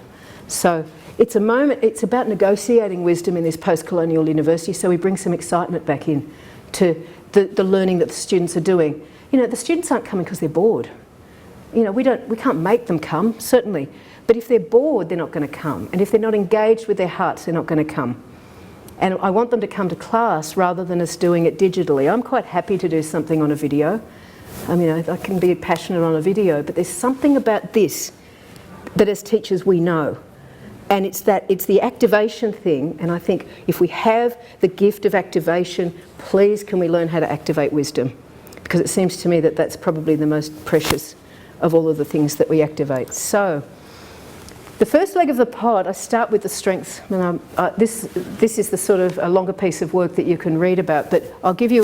So it's about negotiating wisdom in this post-colonial university, so we bring some excitement back in to the learning that the students are doing. The students aren't coming because they're bored. We can't make them come, certainly. But if they're bored, they're not going to come. And if they're not engaged with their hearts, they're not going to come. And I want them to come to class rather than us doing it digitally. I'm quite happy to do something on a video. I can be passionate on a video, but there's something about this that as teachers we know. And it's the activation thing, and I think if we have the gift of activation, please can we learn how to activate wisdom? Because it seems to me that that's probably the most precious of all of the things that we activate. So, the first leg of the pod, I start with the strengths. And this is the sort of a longer piece of work that you can read about, but I'll give you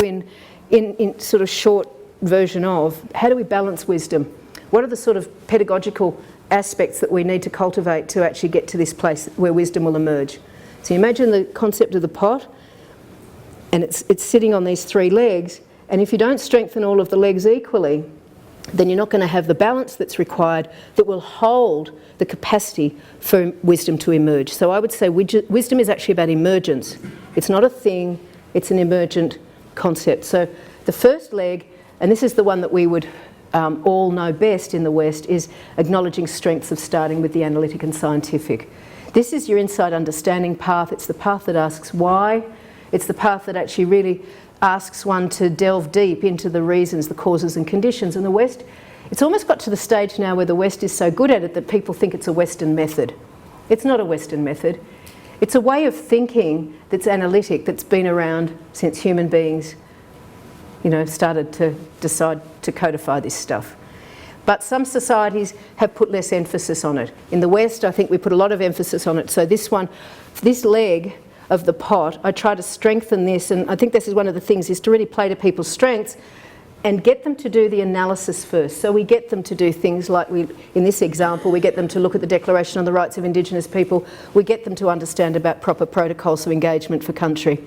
in sort of short version of how do we balance wisdom? What are the sort of pedagogical aspects that we need to cultivate to actually get to this place where wisdom will emerge? So you imagine the concept of the pot, and it's sitting on these three legs, and if you don't strengthen all of the legs equally, then you're not going to have the balance that's required that will hold the capacity for wisdom to emerge. So I would say wisdom is actually about emergence. It's not a thing, it's an emergent concept. So the first leg, and this is the one that we would all know best in the West, is acknowledging strengths of starting with the analytic and scientific. This is your inside understanding path. It's the path that asks why. It's the path that actually really asks one to delve deep into the reasons, the causes and conditions. And the West, it's almost got to the stage now where the West is so good at it that people think it's a Western method. It's not a Western method. It's a way of thinking that's analytic, that's been around since human beings started to decide to codify this stuff. But some societies have put less emphasis on it. In the West, I think we put a lot of emphasis on it. So this leg of the pot, I try to strengthen this, and I think this is one of the things, is to really play to people's strengths and get them to do the analysis first. So we get them to do things like, in this example, we get them to look at the Declaration on the Rights of Indigenous People. We get them to understand about proper protocols of engagement for country.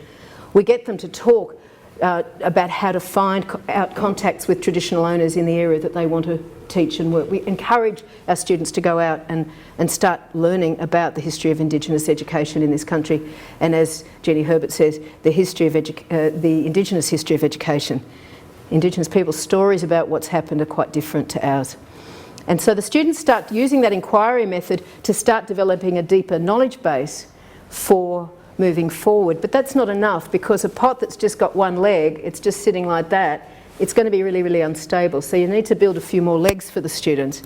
We get them to talk about how to find out contacts with traditional owners in the area that they want to teach and work. We encourage our students to go out and start learning about the history of Indigenous education in this country, and as Jenny Herbert says, the Indigenous history of education. Indigenous people's stories about what's happened are quite different to ours. And so the students start using that inquiry method to start developing a deeper knowledge base for moving forward. But that's not enough, because a pot that's just got one leg, it's just sitting like that, it's going to be really, really unstable. So you need to build a few more legs for the students.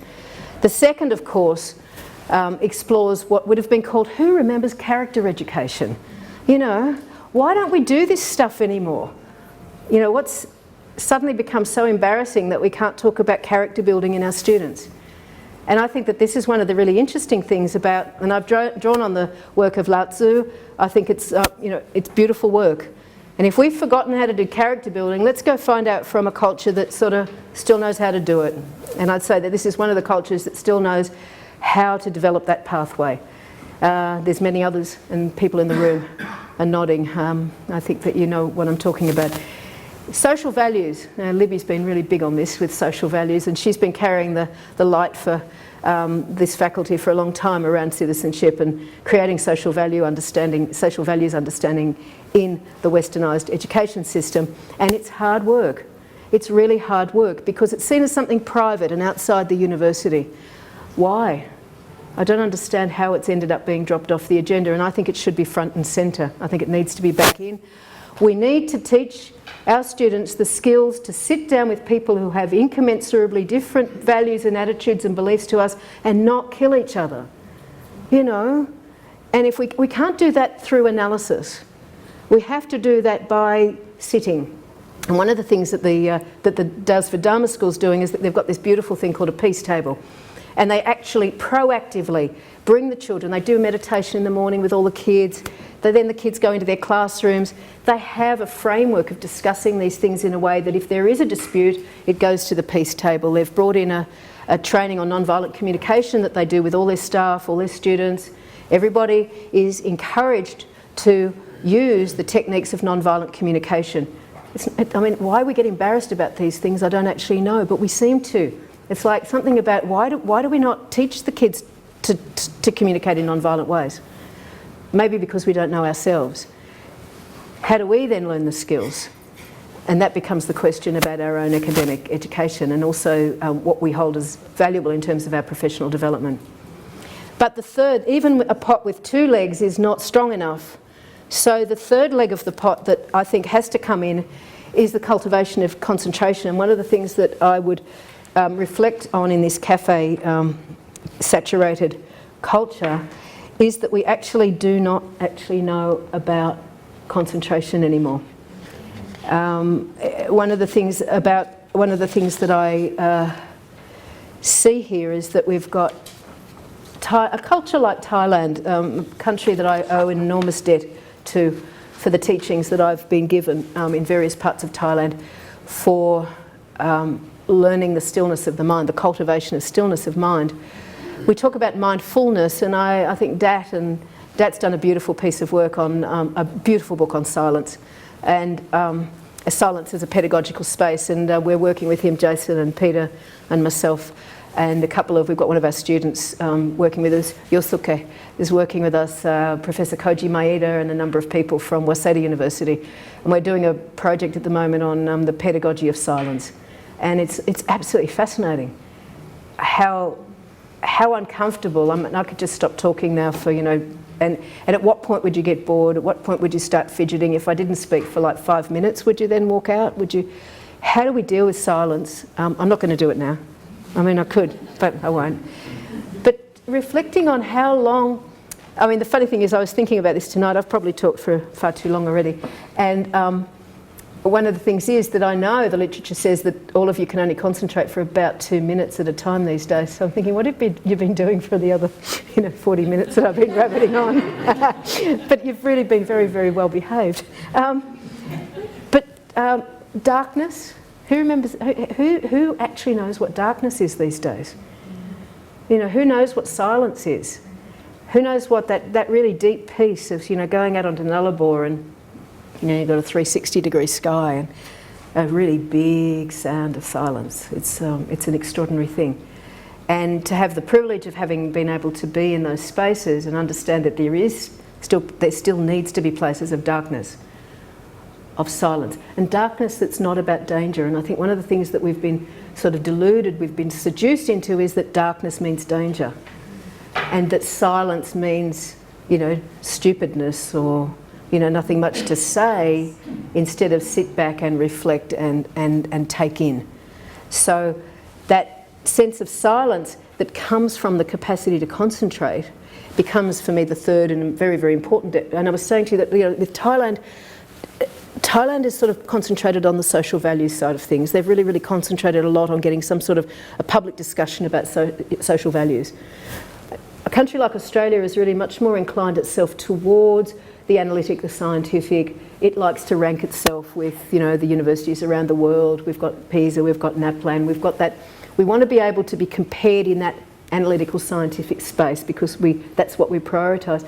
The second, of course, explores what would have been called, who remembers character education? You know, why don't we do this stuff anymore? You know, what's suddenly become so embarrassing that we can't talk about character building in our students? And I think that this is one of the really interesting things about, and I've drawn on the work of Lao Tzu. I think it's, you know, it's beautiful work. And if we've forgotten how to do character building, let's go find out from a culture that sort of still knows how to do it. And I'd say that this is one of the cultures that still knows how to develop that pathway. There's many others, and people in the room are nodding. I think that you know what I'm talking about. Social values. Now, Libby's been really big on this with social values, and she's been carrying the light for this faculty for a long time around citizenship and creating social values understanding in the westernised education system. And it's hard work. It's really hard work, because it's seen as something private and outside the university. Why? I don't understand how it's ended up being dropped off the agenda, and I think it should be front and centre. I think it needs to be back in. We need to teach our students the skills to sit down with people who have incommensurably different values and attitudes and beliefs to us and not kill each other, you know. And if we can't do that through analysis, we have to do that by sitting. And one of the things that the Does for Dharma School's doing is that they've got this beautiful thing called a peace table. And they actually proactively bring the children. They do meditation in the morning with all the kids. Then the kids go into their classrooms. They have a framework of discussing these things in a way that if there is a dispute, it goes to the peace table. They've brought in a training on non-violent communication that they do with all their staff, all their students. Everybody is encouraged to use the techniques of non-violent communication. I mean, why we get embarrassed about these things, I don't actually know, but we seem to. It's like something about why do we not teach the kids to communicate in non-violent ways? Maybe because we don't know ourselves. How do we then learn the skills? And that becomes the question about our own academic education, and also what we hold as valuable in terms of our professional development. But the third, even a pot with two legs is not strong enough. So the third leg of the pot that I think has to come in is the cultivation of concentration. And one of the things that I would reflect on in this cafe saturated culture is that we actually do not actually know about concentration anymore. One of the things that I see here is that we've got a culture like Thailand, a country that I owe an enormous debt to for the teachings that I've been given in various parts of Thailand for learning the stillness of the mind, the cultivation of stillness of mind. We talk about mindfulness, and I think Dat's done a beautiful piece of work on a beautiful book on silence, and silence as a pedagogical space, and we're working with him, Jason and Peter and myself, and we've got one of our students working with us, Yosuke is working with us, Professor Koji Maeda and a number of people from Waseda University, and we're doing a project at the moment on the pedagogy of silence. And it's absolutely fascinating how uncomfortable. I mean, I could just stop talking now for, you know, and at what point would you get bored? At what point would you start fidgeting? If I didn't speak for like 5 minutes, would you then walk out? Would you? How do we deal with silence? I'm not going to do it now. I mean, I could, but I won't. But reflecting on how long, I mean, the funny thing is I was thinking about this tonight. I've probably talked for far too long already. And one of the things is that I know the literature says that all of you can only concentrate for about 2 minutes at a time these days. So I'm thinking, what have you been doing for the other 40 minutes that I've been rabbiting on? But you've really been very, very well behaved. But darkness, who remembers, who actually knows what darkness is these days? You know, who knows what silence is? Who knows what that really deep peace of, you know, going out onto Nullarbor and, you know, you've got a 360-degree sky and a really big sound of silence. It's an extraordinary thing. And to have the privilege of having been able to be in those spaces and understand that there still needs to be places of darkness. of silence. And darkness that's not about danger. And I think one of the things that we've been sort of deluded, we've been seduced into, is that darkness means danger. And that silence means, you know, stupidness or, you know, nothing much to say, instead of sit back and reflect and take in. So that sense of silence that comes from the capacity to concentrate becomes for me the third and very, very important. And I was saying to you that, you know, with Thailand is sort of concentrated on the social values side of things. They've really, really concentrated a lot on getting some sort of a public discussion about social values. A country like Australia is really much more inclined itself towards the analytic, the scientific. It likes to rank itself with, you know, the universities around the world. We've got PISA, we've got NAPLAN, we've got that. We want to be able to be compared in that analytical scientific space because that's what we prioritise.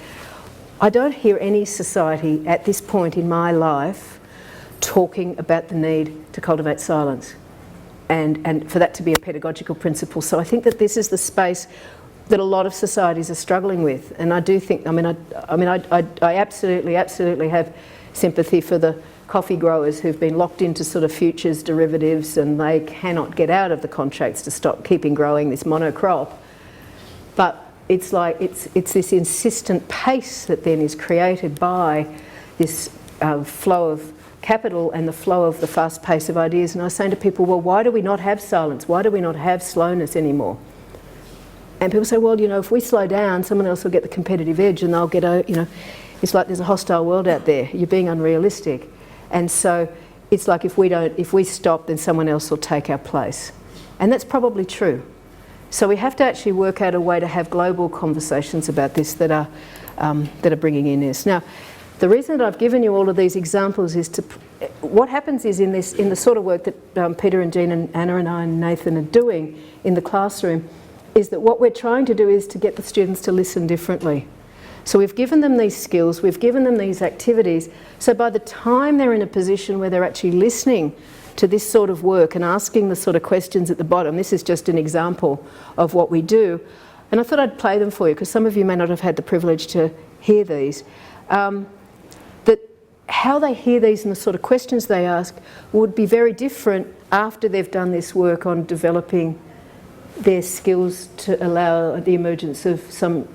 I don't hear any society at this point in my life talking about the need to cultivate silence and for that to be a pedagogical principle. So I think that this is the space that a lot of societies are struggling with. And I do think, I absolutely have sympathy for the coffee growers who've been locked into sort of futures derivatives and they cannot get out of the contracts to stop keeping growing this monocrop. But it's like, it's this insistent pace that then is created by this flow of capital and the flow of the fast pace of ideas. And I was saying to people, well, why do we not have silence? Why do we not have slowness anymore? And people say, well, you know, if we slow down, someone else will get the competitive edge and they'll get, you know, it's like there's a hostile world out there. You're being unrealistic. And so it's like if we stop, then someone else will take our place. And that's probably true. So we have to actually work out a way to have global conversations about this that are bringing in this. Now, the reason that I've given you all of these examples is what happens is in the sort of work that Peter and Jean and Anna and I and Nathan are doing in the classroom, is that what we're trying to do is to get the students to listen differently. So we've given them these skills, we've given them these activities, so by the time they're in a position where they're actually listening to this sort of work and asking the sort of questions at the bottom, this is just an example of what we do, and I thought I'd play them for you because some of you may not have had the privilege to hear these, that how they hear these and the sort of questions they ask would be very different after they've done this work on developing their skills to allow the emergence of some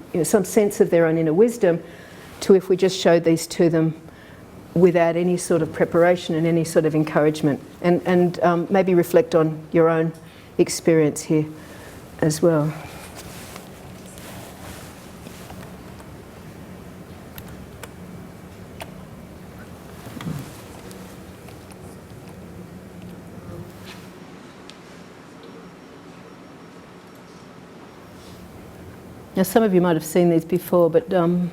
sense of their own inner wisdom, to if we just showed these to them without any sort of preparation and any sort of encouragement, and maybe reflect on your own experience here as well. Now, some of you might have seen these before, but The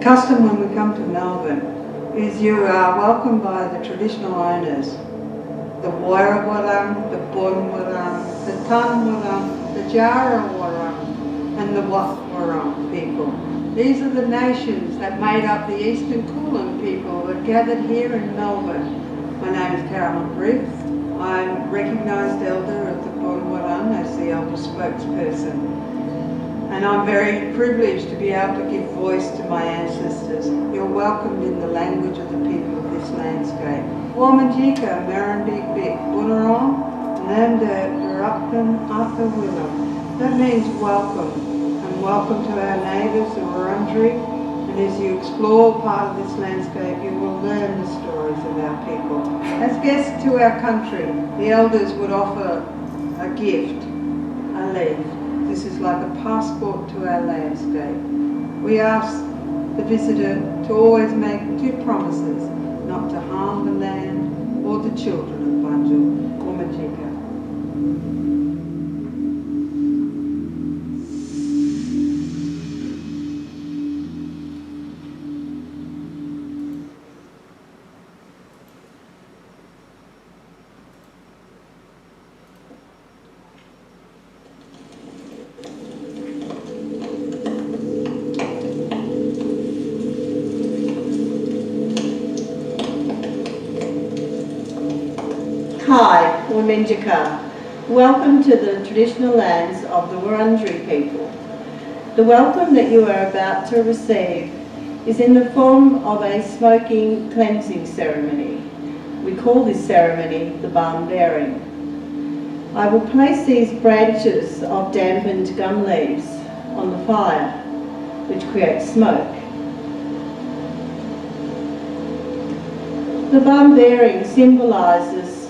custom when we come to Melbourne is you are welcomed by the traditional owners, the Woira Warang, the Bon Warang, the Tan Warang, the Jara Warang, and the Wat Warang people. These are the nations that made up the Eastern Kulin people that gathered here in Melbourne. My name is Carolyn Briggs. I'm recognised elder of the Bon Warang as the elder spokesperson. And I'm very privileged to be able to give voice to my ancestors. You're welcomed in the language of the people of this landscape. Womanjika, Marandik Bik, Bunarong, Nanda, Durupkan, Arthur Willow. That means welcome. Welcome to our neighbours, the Wurundjeri, and as you explore part of this landscape, you will learn the stories of our people. As guests to our country, the elders would offer a gift, a leaf. This is like a passport to our landscape. We ask the visitor to always make two promises, not to harm the land or the children of Banjul or Majika. Hi, Womenjika. Welcome to the traditional lands of the Wurundjeri people. The welcome that you are about to receive is in the form of a smoking cleansing ceremony. We call this ceremony the balm bearing. I will place these branches of dampened gum leaves on the fire, which creates smoke. The balm bearing symbolises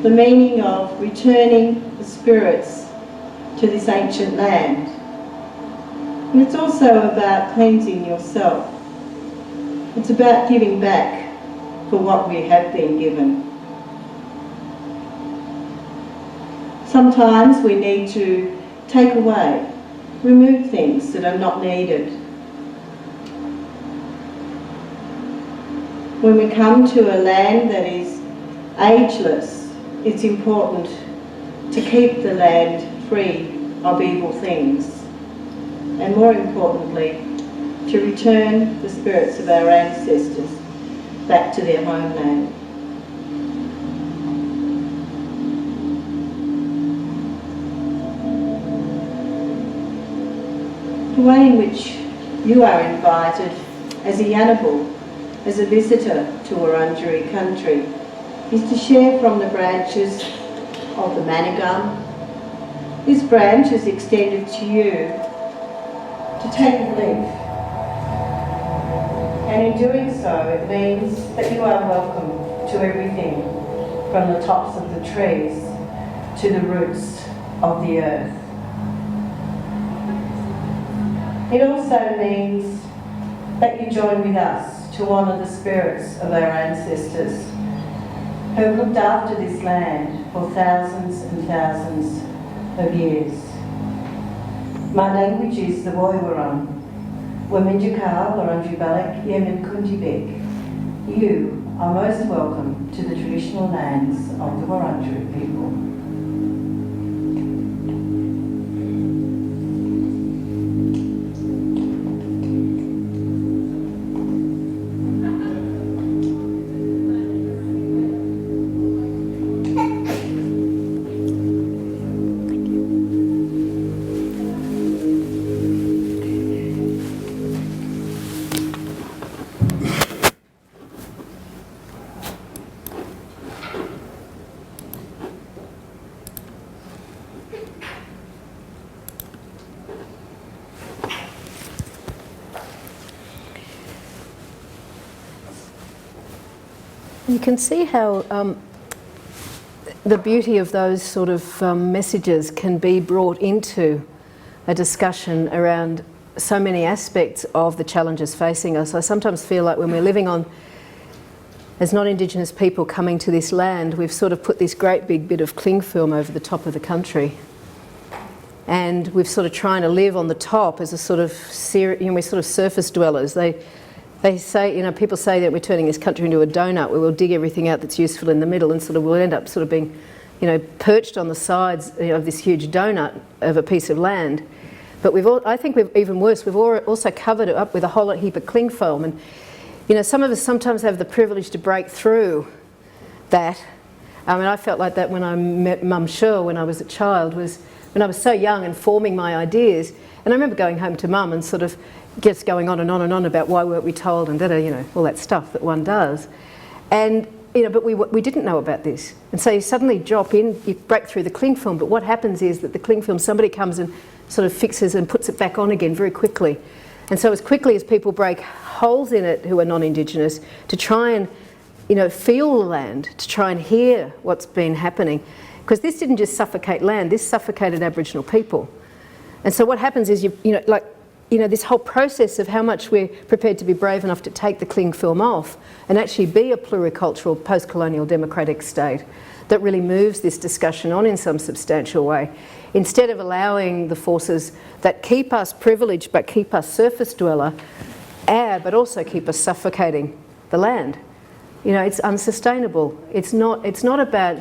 the meaning of returning the spirits to this ancient land. And it's also about cleansing yourself. It's about giving back for what we have been given. Sometimes we need to take away, remove things that are not needed. When we come to a land that is ageless, it's important to keep the land free of evil things, and more importantly, to return the spirits of our ancestors back to their homeland. The way in which you are invited as a Yannabal, as a visitor to Wurundjeri country, is to share from the branches of the manigum. This branch is extended to you to take a leaf, and in doing so it means that you are welcome to everything from the tops of the trees to the roots of the earth. It also means that you join with us to honour the spirits of our ancestors who have looked after this land for thousands and thousands of years. My language is the Woiwurrung, Waminjaka, Wurundjeri Balak, Yemen Kuntibek. You are most welcome to the traditional lands of the Wurundjeri people. You can see how the beauty of those sort of messages can be brought into a discussion around so many aspects of the challenges facing us. I sometimes feel like when we're living on, as non-Indigenous people coming to this land, we've sort of put this great big bit of cling film over the top of the country. And we're sort of trying to live on the top as a sort of, we're sort of surface dwellers. They say, people say that we're turning this country into a donut where we'll dig everything out that's useful in the middle and sort of we'll end up sort of being, perched on the sides of this huge donut of a piece of land. But I think we've even worse, we've also covered it up with a whole heap of cling film. And, some of us sometimes have the privilege to break through that. I mean, I felt like that when I met Mum Shur when I was a child, was when I was so young and forming my ideas. And I remember going home to Mum and sort of just going on and on and on about why weren't we told and all that stuff that one does. And, but we didn't know about this. And so you suddenly drop in, you break through the cling film, but what happens is that the cling film, somebody comes and sort of fixes and puts it back on again very quickly. And so as quickly as people break holes in it who are non-Indigenous to try and, feel the land, to try and hear what's been happening, because this didn't just suffocate land, this suffocated Aboriginal people. And so what happens is this whole process of how much we're prepared to be brave enough to take the cling film off and actually be a pluricultural, post-colonial democratic state that really moves this discussion on in some substantial way, instead of allowing the forces that keep us privileged but keep us surface dweller, but also keep us suffocating the land. It's unsustainable. It's not about,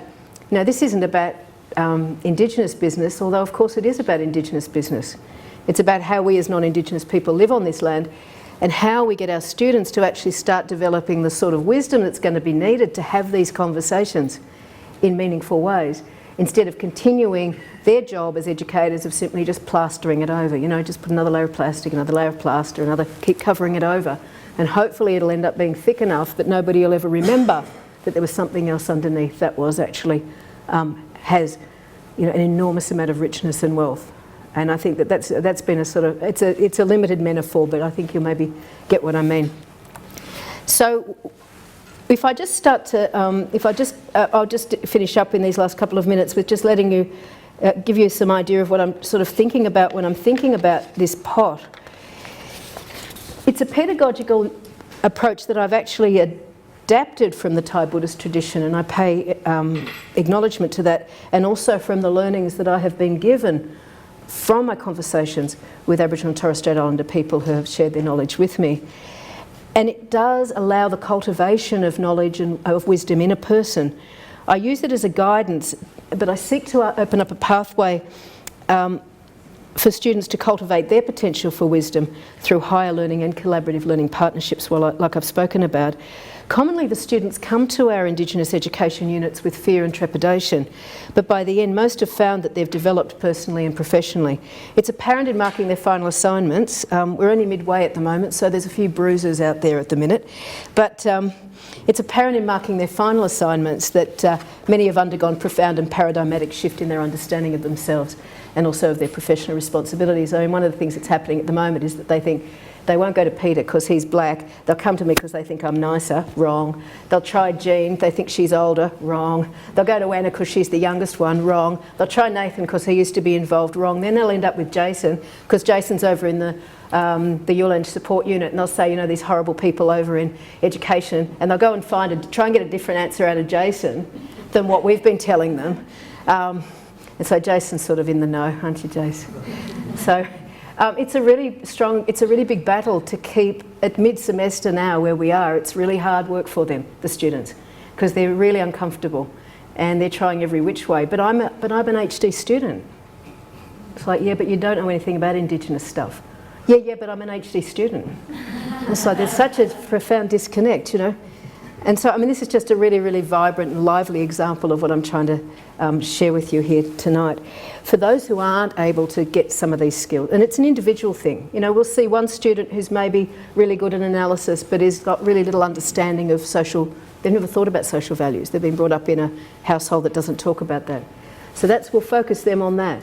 this isn't about Indigenous business, although of course it is about Indigenous business. It's about how we as non-Indigenous people live on this land and how we get our students to actually start developing the sort of wisdom that's going to be needed to have these conversations in meaningful ways. instead of continuing their job as educators of simply just plastering it over, you know, just put another layer of plastic, another layer of plaster, another, keep covering it over. And hopefully it'll end up being thick enough that nobody will ever remember that there was something else underneath that was actually, has, you know, an enormous amount of richness and wealth. And I think that that's been a sort of, it's a limited metaphor, but I think you'll maybe get what I mean. So if I just start to, I'll just finish up in these last couple of minutes with just letting you, give you some idea of what I'm sort of thinking about when I'm thinking about this pot. It's a pedagogical approach that I've actually adapted from the Thai Buddhist tradition, and I pay acknowledgement to that, and also from the learnings that I have been given from my conversations with Aboriginal and Torres Strait Islander people who have shared their knowledge with me. And it does allow the cultivation of knowledge and of wisdom in a person. I use it as a guidance, but I seek to open up a pathway for students to cultivate their potential for wisdom through higher learning and collaborative learning partnerships, like I've spoken about. Commonly the students come to our Indigenous education units with fear and trepidation, but by the end most have found that they've developed personally and professionally. It's apparent in marking their final assignments. We're only midway at the moment, so there's a few bruises out there at the minute, but it's apparent in marking their final assignments that many have undergone profound and paradigmatic shift in their understanding of themselves and also of their professional responsibilities. I mean, one of the things that's happening at the moment is that they think they won't go to Peter because he's black. They'll come to me because they think I'm nicer. Wrong. They'll try Jean. They think she's older. Wrong. They'll go to Anna because she's the youngest one. Wrong. They'll try Nathan because he used to be involved. Wrong. Then they'll end up with Jason because Jason's over in the Yuland support unit, and they'll say, you know, these horrible people over in education, and they'll go and try and get a different answer out of Jason than what we've been telling them. And so Jason's sort of in the know, aren't you, Jason? So it's a really big battle to keep at mid-semester now where we are. It's really hard work for them, the students, because they're really uncomfortable and they're trying every which way. But I'm an HD student. It's like, yeah, but you don't know anything about Indigenous stuff. Yeah, but I'm an HD student. It's like there's such a profound disconnect, you know. And so, I mean, this is just a really, really vibrant and lively example of what I'm trying to share with you here tonight. For those who aren't able to get some of these skills, and it's an individual thing. You know, we'll see one student who's maybe really good at analysis but has got really little understanding of social, they've never thought about social values. They've been brought up in a household that doesn't talk about that. So we'll focus them on that.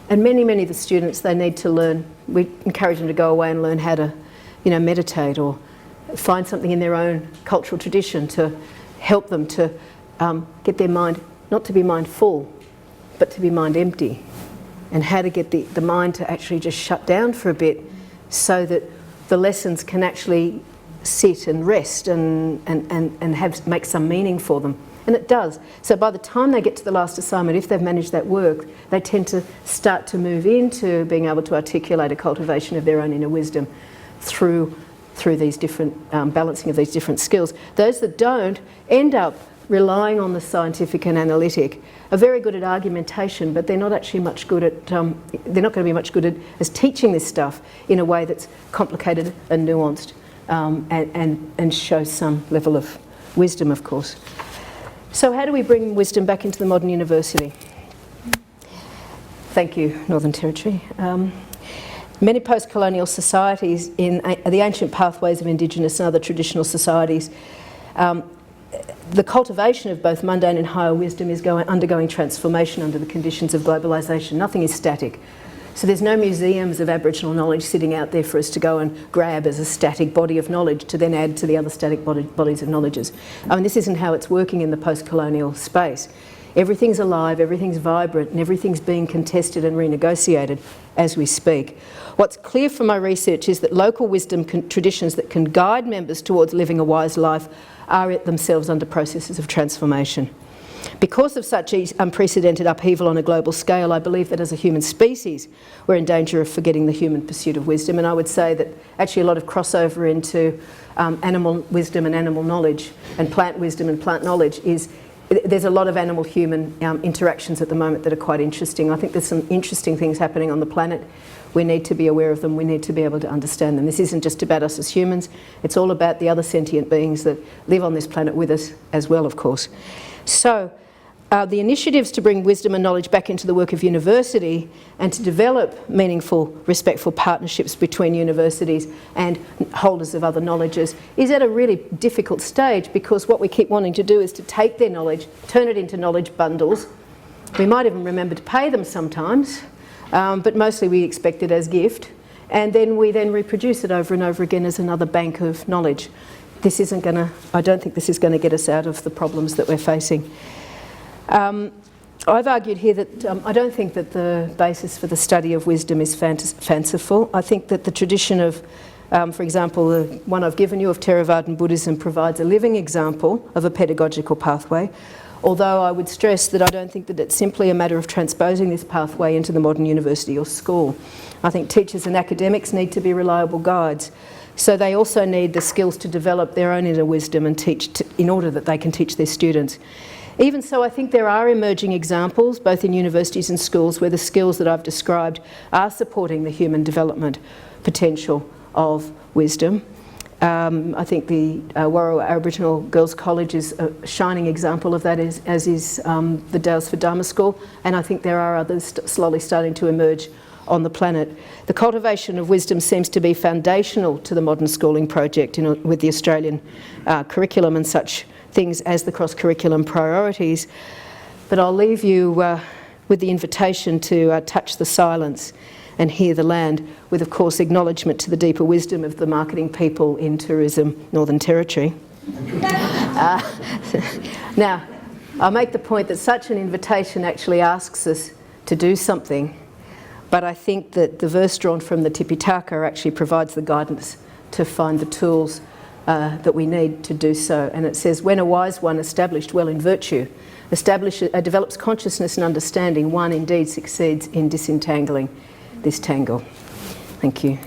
And many of the students, they need to learn, we encourage them to go away and learn how to, you know, meditate or find something in their own cultural tradition to help them to get their mind, not to be mind full, but to be mind empty. And how to get the mind to actually just shut down for a bit so that the lessons can actually sit and rest and make some meaning for them. And it does. So by the time they get to the last assignment, if they've managed that work, they tend to start to move into being able to articulate a cultivation of their own inner wisdom through these different balancing of these different skills. Those that don't end up relying on the scientific and analytic are very good at argumentation, but they're not actually much good at, they're not going to be much good at as teaching this stuff in a way that's complicated and nuanced and shows some level of wisdom, of course. So how do we bring wisdom back into the modern university? Thank you, Northern Territory. Many post-colonial societies in the ancient pathways of Indigenous and other traditional societies, the cultivation of both mundane and higher wisdom is undergoing transformation under the conditions of globalisation. Nothing is static. So there's no museums of Aboriginal knowledge sitting out there for us to go and grab as a static body of knowledge to then add to the other static bodies of knowledges. I mean, this isn't how it's working in the post-colonial space. Everything's alive, everything's vibrant, and everything's being contested and renegotiated as we speak. What's clear from my research is that local wisdom traditions that can guide members towards living a wise life are themselves under processes of transformation. Because of such unprecedented upheaval on a global scale, I believe that as a human species, we're in danger of forgetting the human pursuit of wisdom. And I would say that actually a lot of crossover into animal wisdom and animal knowledge and plant wisdom and plant knowledge is, there's a lot of animal-human interactions at the moment that are quite interesting. I think there's some interesting things happening on the planet. We need to be aware of them. We need to be able to understand them. This isn't just about us as humans. It's all about the other sentient beings that live on this planet with us as well, of course. So The initiatives to bring wisdom and knowledge back into the work of university and to develop meaningful, respectful partnerships between universities and holders of other knowledges is at a really difficult stage, because what we keep wanting to do is to take their knowledge, turn it into knowledge bundles. We might even remember to pay them sometimes, but mostly we expect it as gift, and then we reproduce it over and over again as another bank of knowledge. I don't think this is going to get us out of the problems that we're facing. I've argued here that I don't think that the basis for the study of wisdom is fanciful. I think that the tradition of, for example, the one I've given you of Theravadan Buddhism provides a living example of a pedagogical pathway, although I would stress that I don't think that it's simply a matter of transposing this pathway into the modern university or school. I think teachers and academics need to be reliable guides, so they also need the skills to develop their own inner wisdom and teach in order that they can teach their students. Even so, I think there are emerging examples, both in universities and schools, where the skills that I've described are supporting the human development potential of wisdom. I think the Warrawa Aboriginal Girls College is a shining example of that, as is the Daylesford Dharma School, and I think there are others slowly starting to emerge on the planet. The cultivation of wisdom seems to be foundational to the modern schooling project, with the Australian curriculum and such things as the cross-curriculum priorities. But I'll leave you with the invitation to touch the silence and hear the land, with, of course, acknowledgement to the deeper wisdom of the marketing people in Tourism Northern Territory. Now, I'll make the point that such an invitation actually asks us to do something, but I think that the verse drawn from the Tipitaka actually provides the guidance to find the tools that we need to do so. And it says, when a wise one established well in virtue, develops consciousness and understanding, one indeed succeeds in disentangling this tangle. Thank you.